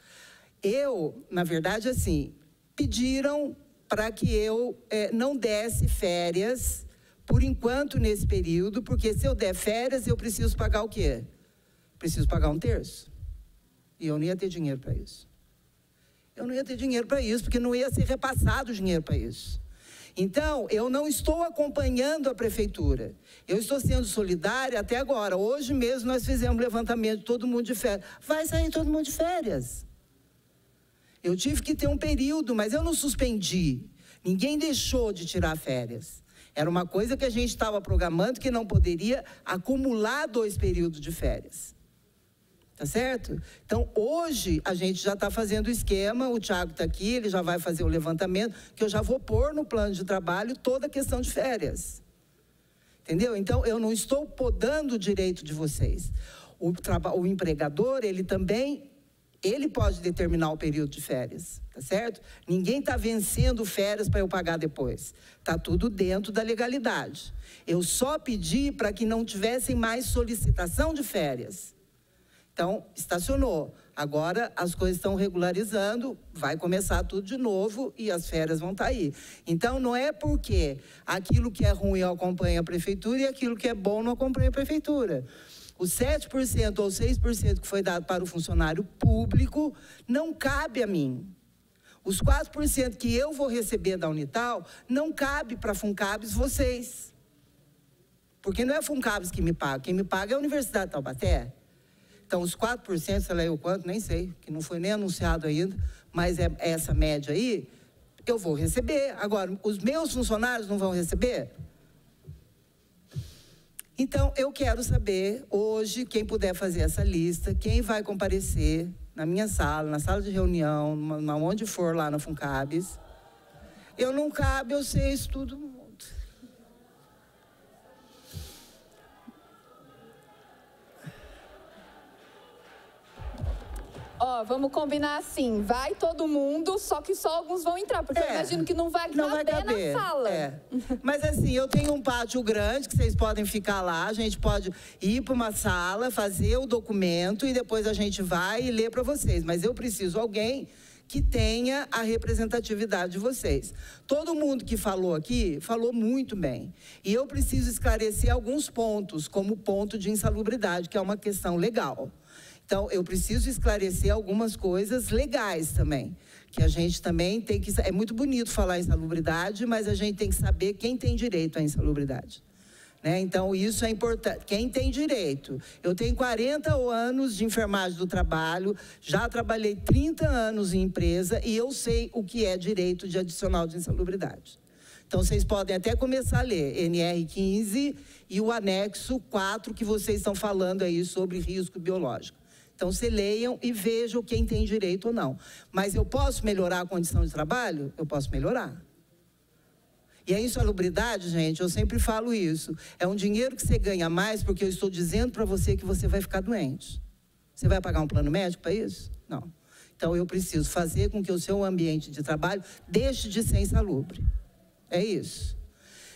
Eu, na verdade, assim, pediram para que eu não desse férias, por enquanto, nesse período, porque se eu der férias, eu preciso pagar o quê? Preciso pagar 1/3. E eu não ia ter dinheiro para isso. Eu não ia ter dinheiro para isso, porque não ia ser repassado o dinheiro para isso. Então, eu não estou acompanhando a prefeitura. Eu estou sendo solidária até agora. Hoje mesmo nós fizemos um levantamento de todo mundo de férias. Vai sair todo mundo de férias. Eu tive que ter um período, mas eu não suspendi. Ninguém deixou de tirar férias. Era uma coisa que a gente estava programando que não poderia acumular 2 períodos de férias. Tá certo? Então, hoje, a gente já está fazendo o esquema, o Thiago está aqui, ele já vai fazer o levantamento, que eu já vou pôr no plano de trabalho toda a questão de férias. Entendeu? Então, eu não estou podando o direito de vocês. O empregador, ele também, ele pode determinar o período de férias, tá certo? Ninguém está vencendo férias para eu pagar depois. Está tudo dentro da legalidade. Eu só pedi para que não tivessem mais solicitação de férias. Então, estacionou. Agora, as coisas estão regularizando, vai começar tudo de novo e as férias vão estar aí. Então, não é porque aquilo que é ruim acompanha a prefeitura e aquilo que é bom não acompanha a prefeitura. Os 7% ou 6% que foi dado para o funcionário público não cabe a mim. Os 4% que eu vou receber da Unital não cabe para a Funcabs vocês. Porque não é a Funcabs que me paga, quem me paga é a Universidade de Taubaté. Então, os 4%, sei lá eu quanto, nem sei, que não foi nem anunciado ainda, mas é essa média aí, eu vou receber. Agora, os meus funcionários não vão receber? Então, eu quero saber, hoje, quem puder fazer essa lista, quem vai comparecer na minha sala, na sala de reunião, onde for lá na Funcabs. Eu não cabe, eu sei isso tudo. Ó, vamos combinar assim, vai todo mundo, só que só alguns vão entrar, porque eu imagino que não vai caber na sala. Mas assim, eu tenho um pátio grande que vocês podem ficar lá, a gente pode ir para uma sala, fazer o documento e depois a gente vai e lê para vocês. Mas eu preciso de alguém que tenha a representatividade de vocês. Todo mundo que falou aqui, falou muito bem. E eu preciso esclarecer alguns pontos, como o ponto de insalubridade, que é uma questão legal. Então, eu preciso esclarecer algumas coisas legais também, que a gente também tem que... É muito bonito falar em insalubridade, mas a gente tem que saber quem tem direito à insalubridade. Né? Então, isso é importante. Quem tem direito? Eu tenho 40 anos de enfermagem do trabalho, já trabalhei 30 anos em empresa e eu sei o que é direito de adicional de insalubridade. Então, vocês podem até começar a ler NR15 e o anexo 4 que vocês estão falando aí sobre risco biológico. Então, se leiam e vejam quem tem direito ou não. Mas eu posso melhorar a condição de trabalho? Eu posso melhorar. E a insalubridade, gente, eu sempre falo isso, é um dinheiro que você ganha mais porque eu estou dizendo para você que você vai ficar doente. Você vai pagar um plano médico para isso? Não. Então, eu preciso fazer com que o seu ambiente de trabalho deixe de ser insalubre. É isso.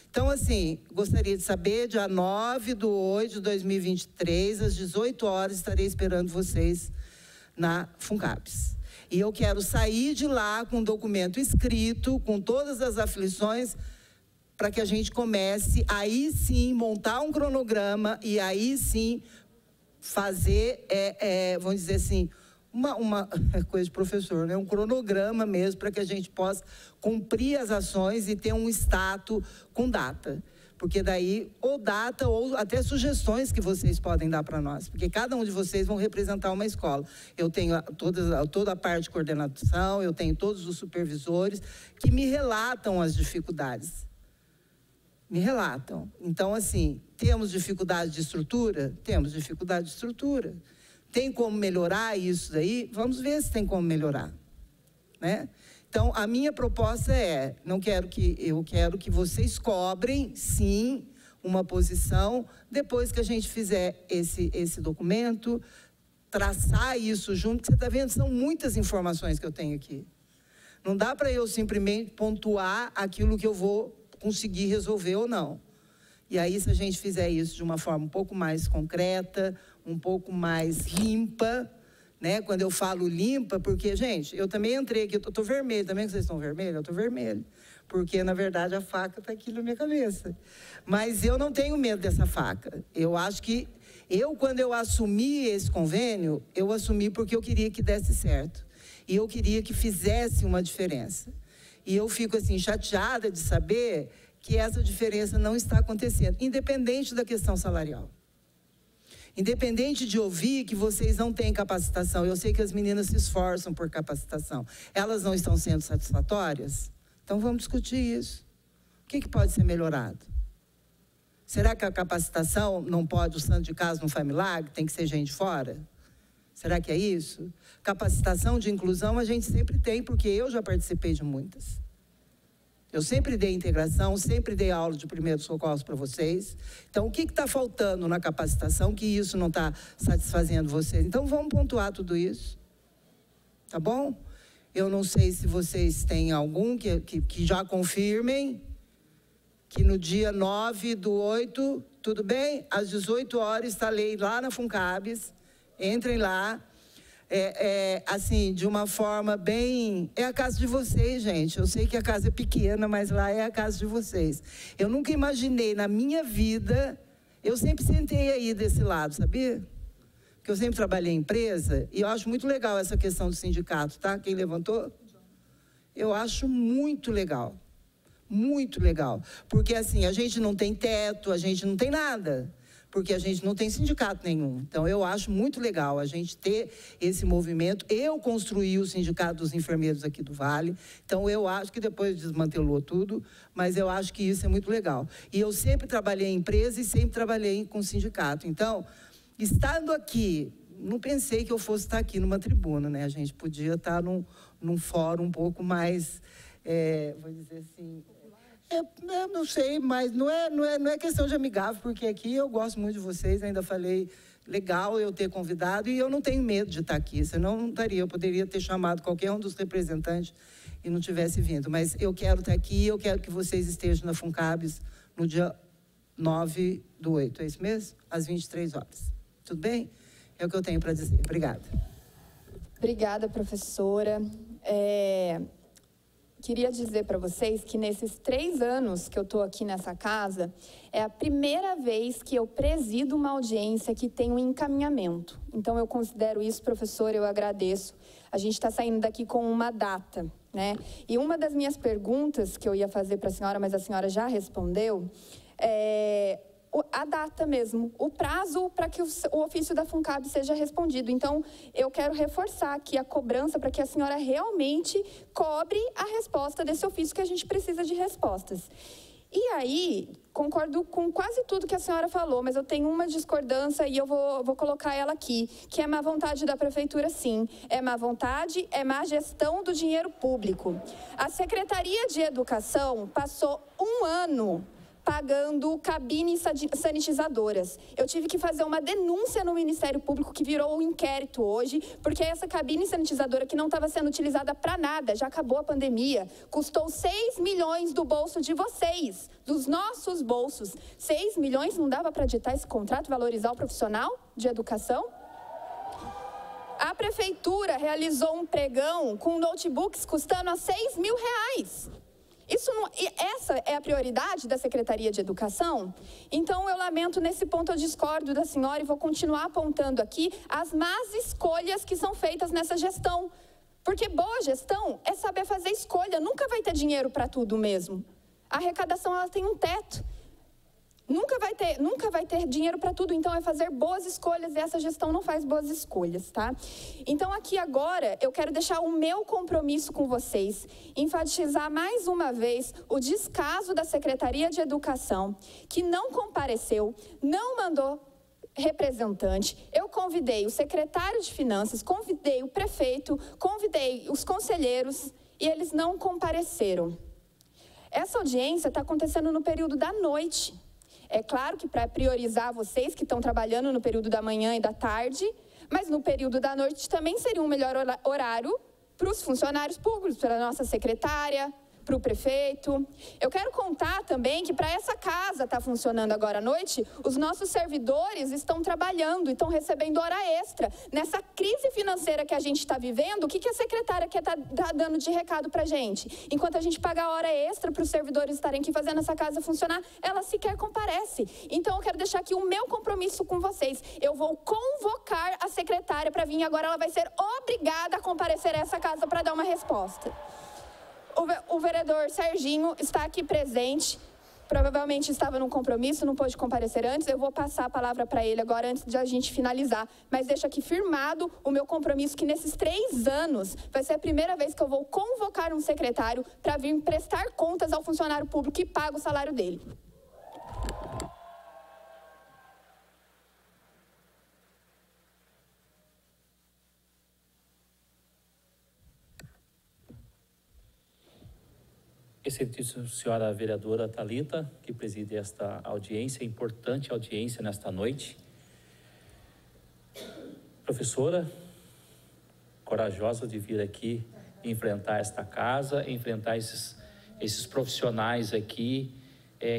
Então, assim, gostaria de saber, dia 9/8/2023, às 18 horas, estarei esperando vocês na Funcabs. E eu quero sair de lá com um documento escrito, com todas as aflições, para que a gente comece, aí sim, montar um cronograma e aí sim fazer, vamos dizer assim, uma coisa de professor, né? Um cronograma mesmo, para que a gente possa cumprir as ações e ter um status com data. Porque daí, ou data, ou até sugestões que vocês podem dar para nós. Porque cada um de vocês vão representar uma escola. Eu tenho toda a parte de coordenação, eu tenho todos os supervisores que me relatam as dificuldades. Me relatam. Então, assim, temos dificuldade de estrutura? Temos dificuldade de estrutura. Tem como melhorar isso daí? Vamos ver se tem como melhorar, né? Então, a minha proposta eu quero que vocês cobrem, sim, uma posição, depois que a gente fizer esse documento, traçar isso junto, que você está vendo, são muitas informações que eu tenho aqui. Não dá para eu simplesmente pontuar aquilo que eu vou conseguir resolver ou não. E aí, se a gente fizer isso de uma forma um pouco mais concreta, um pouco mais limpa, né? Quando eu falo limpa, porque, gente, eu também entrei aqui, eu estou vermelho, também que vocês estão vermelhos? Eu estou vermelho, porque, na verdade, a faca está aqui na minha cabeça. Mas eu não tenho medo dessa faca. Eu acho que, quando eu assumi esse convênio, eu assumi porque eu queria que desse certo. E eu queria que fizesse uma diferença. E eu fico, assim, chateada de saber que essa diferença não está acontecendo, independente da questão salarial. Independente de ouvir que vocês não têm capacitação, eu sei que as meninas se esforçam por capacitação, elas não estão sendo satisfatórias? Então vamos discutir isso. O que pode ser melhorado? Será que a capacitação não pode, o santo de casa não faz milagre, tem que ser gente fora? Será que é isso? Capacitação de inclusão a gente sempre tem, porque eu já participei de muitas. Eu sempre dei integração, sempre dei aula de primeiros socorros para vocês. Então, o que está faltando na capacitação que isso não está satisfazendo vocês? Então, vamos pontuar tudo isso. Tá bom? Eu não sei se vocês têm algum que já confirmem que no dia 9/8, tudo bem? Às 18 horas está a lei lá na Funcabs. Entrem lá. Assim, de uma forma bem... É a casa de vocês, gente. Eu sei que a casa é pequena, mas lá é a casa de vocês. Eu nunca imaginei na minha vida... Eu sempre sentei aí desse lado, sabia? Porque eu sempre trabalhei em empresa e eu acho muito legal essa questão do sindicato, tá? Quem levantou? Eu acho muito legal. Muito legal. Porque, assim, a gente não tem teto, a gente não tem nada. Porque a gente não tem sindicato nenhum. Então, eu acho muito legal a gente ter esse movimento. Eu construí o Sindicato dos Enfermeiros aqui do Vale. Então, eu acho que depois desmantelou tudo, mas eu acho que isso é muito legal. E eu sempre trabalhei em empresa e sempre trabalhei com sindicato. Então, estando aqui, não pensei que eu fosse estar aqui numa tribuna, né? A gente podia estar num fórum um pouco mais, vou dizer assim... Eu não sei, mas não é questão de amigável, porque aqui eu gosto muito de vocês, ainda falei, legal eu ter convidado, e eu não tenho medo de estar aqui, senão não estaria, eu poderia ter chamado qualquer um dos representantes e não tivesse vindo, mas eu quero estar aqui, eu quero que vocês estejam na Funcabs no dia 9/8, é isso mesmo? Às 23 horas. Tudo bem? É o que eu tenho para dizer. Obrigada. Obrigada, professora. Queria dizer para vocês que nesses 3 anos que eu estou aqui nessa casa, é a primeira vez que eu presido uma audiência que tem um encaminhamento. Então, eu considero isso, professora, eu agradeço. A gente está saindo daqui com uma data, né? E uma das minhas perguntas que eu ia fazer para a senhora, mas a senhora já respondeu, a data mesmo, o prazo para que o ofício da Funcab seja respondido. Então, eu quero reforçar aqui a cobrança para que a senhora realmente cobre a resposta desse ofício, que a gente precisa de respostas. E aí, concordo com quase tudo que a senhora falou, mas eu tenho uma discordância e eu vou colocar ela aqui, que é má vontade da prefeitura, sim. É má vontade, é má gestão do dinheiro público. A Secretaria de Educação passou 1 ano pagando cabines sanitizadoras. Eu tive que fazer uma denúncia no Ministério Público, que virou um inquérito hoje, porque essa cabine sanitizadora que não estava sendo utilizada para nada, já acabou a pandemia, custou 6 milhões do bolso de vocês, dos nossos bolsos. 6 milhões não dava para editar esse contrato, valorizar o profissional de educação? A prefeitura realizou um pregão com notebooks custando a 6 mil reais. Essa é a prioridade da Secretaria de Educação? Então, eu lamento, nesse ponto eu discordo da senhora e vou continuar apontando aqui as más escolhas que são feitas nessa gestão. Porque boa gestão é saber fazer escolha, nunca vai ter dinheiro para tudo mesmo. A arrecadação, ela tem um teto. Nunca vai ter dinheiro para tudo, então é fazer boas escolhas, e essa gestão não faz boas escolhas, tá? Então, aqui agora, eu quero deixar o meu compromisso com vocês, enfatizar mais uma vez o descaso da Secretaria de Educação, que não compareceu, não mandou representante, eu convidei o secretário de Finanças, convidei o prefeito, convidei os conselheiros e eles não compareceram. Essa audiência está acontecendo no período da noite. É claro que para priorizar vocês que estão trabalhando no período da manhã e da tarde, mas no período da noite também seria um melhor horário para os funcionários públicos, para a nossa secretária, para o prefeito. Eu quero contar também que para essa casa estar funcionando agora à noite, os nossos servidores estão trabalhando e estão recebendo hora extra. Nessa crise financeira que a gente está vivendo, o que a secretária quer tá dando de recado para a gente? Enquanto a gente paga a hora extra para os servidores estarem aqui fazendo essa casa funcionar, ela sequer comparece. Então eu quero deixar aqui o meu compromisso com vocês. Eu vou convocar a secretária para vir agora, ela vai ser obrigada a comparecer a essa casa para dar uma resposta. O vereador Serginho está aqui presente, provavelmente estava num compromisso, não pôde comparecer antes. Eu vou passar a palavra para ele agora, antes de a gente finalizar. Mas deixo aqui firmado o meu compromisso que nesses 3 anos vai ser a primeira vez que eu vou convocar um secretário para vir prestar contas ao funcionário público que paga o salário dele. Excelentíssima senhora vereadora Thalita, que preside esta audiência, importante audiência nesta noite. Professora, corajosa de vir aqui enfrentar esta casa, enfrentar esses profissionais aqui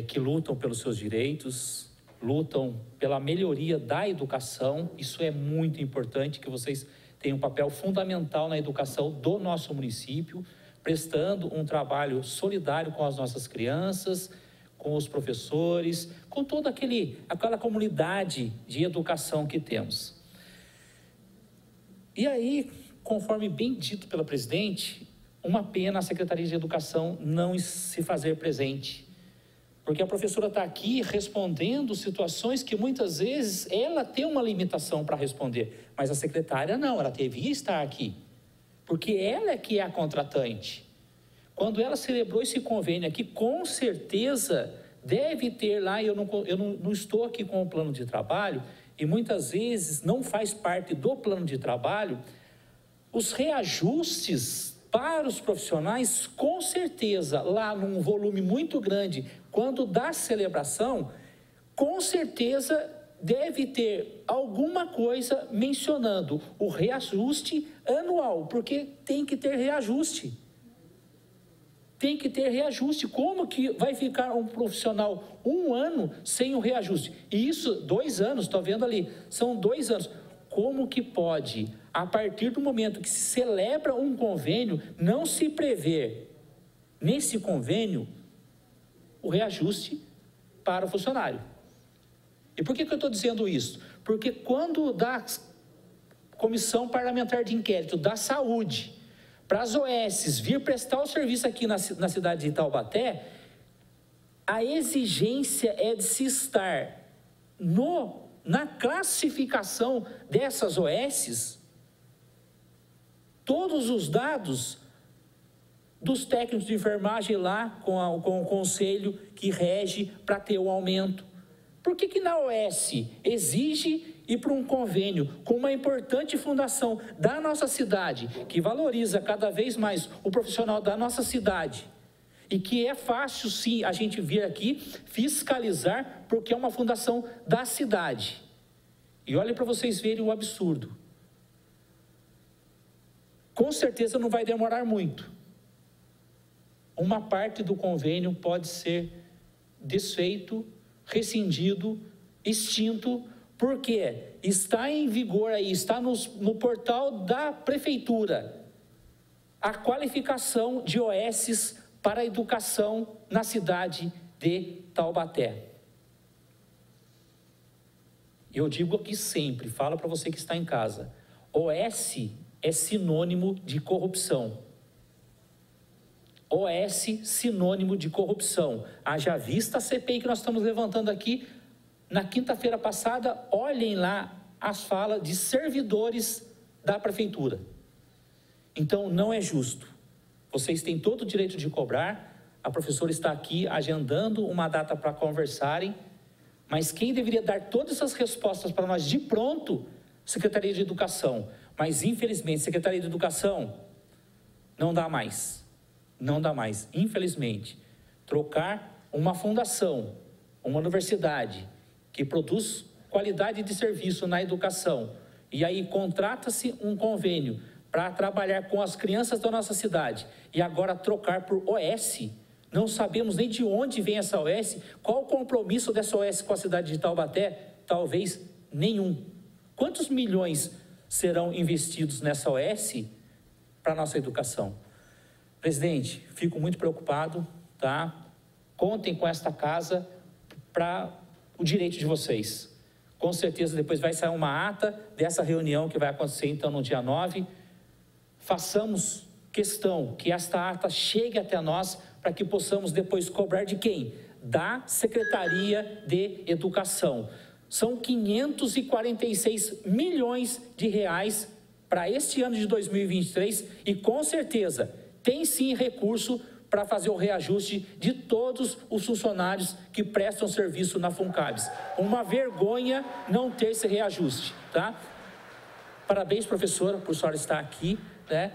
que lutam pelos seus direitos, lutam pela melhoria da educação. Isso é muito importante, que vocês têm um papel fundamental na educação do nosso município, prestando um trabalho solidário com as nossas crianças, com os professores, com toda aquela comunidade de educação que temos. E aí, conforme bem dito pela presidente, uma pena a Secretaria de Educação não se fazer presente, porque a professora está aqui respondendo situações que muitas vezes ela tem uma limitação para responder, mas a secretária não, ela devia estar aqui, porque ela é que é a contratante. Quando ela celebrou esse convênio aqui, com certeza deve ter lá, eu não estou aqui com o plano de trabalho, e muitas vezes não faz parte do plano de trabalho, os reajustes para os profissionais, com certeza, lá num volume muito grande, quando dá celebração, com certeza deve ter alguma coisa mencionando o reajuste anual, porque tem que ter reajuste. Tem que ter reajuste. Como que vai ficar um profissional 1 ano sem o reajuste? E isso, 2 anos, estou vendo ali, são 2 anos. Como que pode, a partir do momento que se celebra um convênio, não se prever nesse convênio o reajuste para o funcionário? E por que eu estou dizendo isso? Porque quando da Comissão Parlamentar de Inquérito da Saúde, para as OS vir prestar o serviço aqui na cidade de Taubaté, a exigência é de se estar na classificação dessas OS, todos os dados dos técnicos de enfermagem lá com o conselho que rege para ter o aumento. Por que na OS exige ir para um convênio com uma importante fundação da nossa cidade, que valoriza cada vez mais o profissional da nossa cidade, e que é fácil sim a gente vir aqui fiscalizar, porque é uma fundação da cidade. E olha para vocês verem o absurdo. Com certeza não vai demorar muito. Uma parte do convênio pode ser desfeito, rescindido, extinto, porque está em vigor aí, está no portal da prefeitura, a qualificação de OS para a educação na cidade de Taubaté. Eu digo aqui sempre, falo para você que está em casa, OS é sinônimo de corrupção. OS, sinônimo de corrupção. Haja vista a CPI que nós estamos levantando aqui, na quinta-feira passada, olhem lá as falas de servidores da prefeitura. Então, não é justo. Vocês têm todo o direito de cobrar, a professora está aqui agendando uma data para conversarem, Mas quem deveria dar todas essas respostas para nós de pronto, Secretaria de Educação. Mas, infelizmente, Secretaria de Educação não dá mais. Não dá mais, infelizmente. Trocar uma fundação, uma universidade que produz qualidade de serviço na educação, e aí contrata-se um convênio para trabalhar com as crianças da nossa cidade, e agora trocar por OS. Não sabemos nem de onde vem essa OS, qual o compromisso dessa OS com a cidade de Taubaté? Talvez nenhum. Quantos milhões serão investidos nessa OS para a nossa educação? Presidente, fico muito preocupado, tá? Contem com esta casa para o direito de vocês. Com certeza depois vai sair uma ata dessa reunião que vai acontecer então no dia 9. Façamos questão que esta ata chegue até nós para que possamos depois cobrar de quem? Da Secretaria de Educação. São 546 milhões de reais para este ano de 2023 e com certeza tem sim recurso para fazer o reajuste de todos os funcionários que prestam serviço na FUNCABS. Uma vergonha não ter esse reajuste, tá? Parabéns, professora, por a senhora estar aqui, né?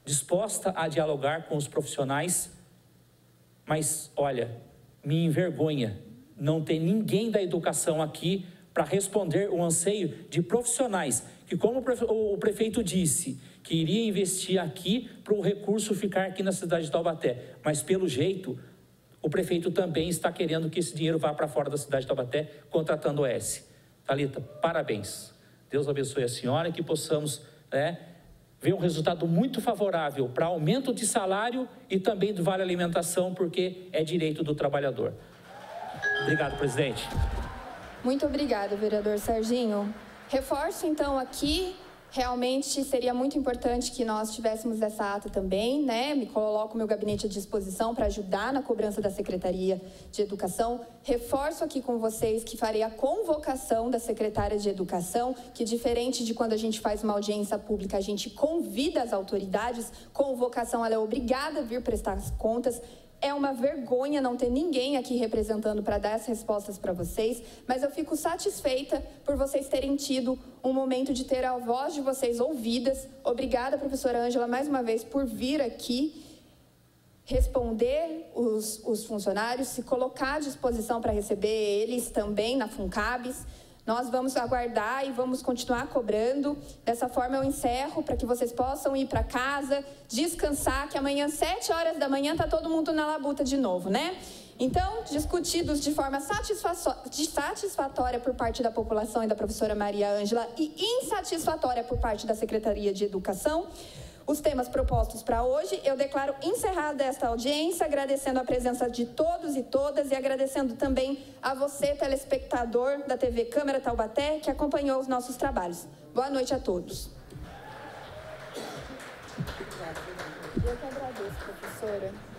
Disposta a dialogar com os profissionais, mas, olha, me envergonha não ter ninguém da educação aqui para responder o anseio de profissionais, que como o prefeito disse, que iria investir aqui para o recurso ficar aqui na cidade de Taubaté, mas pelo jeito, o prefeito também está querendo que esse dinheiro vá para fora da cidade de Taubaté, contratando o OS. Thalita, parabéns. Deus abençoe a senhora e que possamos, ver um resultado muito favorável para aumento de salário e também do Vale Alimentação, porque é direito do trabalhador. Obrigado, presidente. Muito obrigada, vereador Serginho. Reforço, então, aqui, realmente seria muito importante que nós tivéssemos essa ata também, né? Me coloco meu gabinete à disposição para ajudar na cobrança da Secretaria de Educação. Reforço aqui com vocês que farei a convocação da secretária de Educação, que diferente de quando a gente faz uma audiência pública, a gente convida as autoridades, convocação ela é obrigada a vir prestar as contas. É uma vergonha não ter ninguém aqui representando para dar as respostas para vocês, mas eu fico satisfeita por vocês terem tido um momento de ter a voz de vocês ouvidas. Obrigada, professora Ângela, mais uma vez, por vir aqui responder os funcionários, se colocar à disposição para receber eles também na FUNCABS. Nós vamos aguardar e vamos continuar cobrando. Dessa forma eu encerro para que vocês possam ir para casa, descansar, que amanhã, 7 horas da manhã, está todo mundo na labuta de novo, né? Então, discutidos de forma satisfatória por parte da população e da professora Maria Ângela e insatisfatória por parte da Secretaria de Educação, os temas propostos para hoje, eu declaro encerrada esta audiência, agradecendo a presença de todos e todas e agradecendo também a você, telespectador da TV Câmara Taubaté, que acompanhou os nossos trabalhos. Boa noite a todos. Eu que agradeço, professora.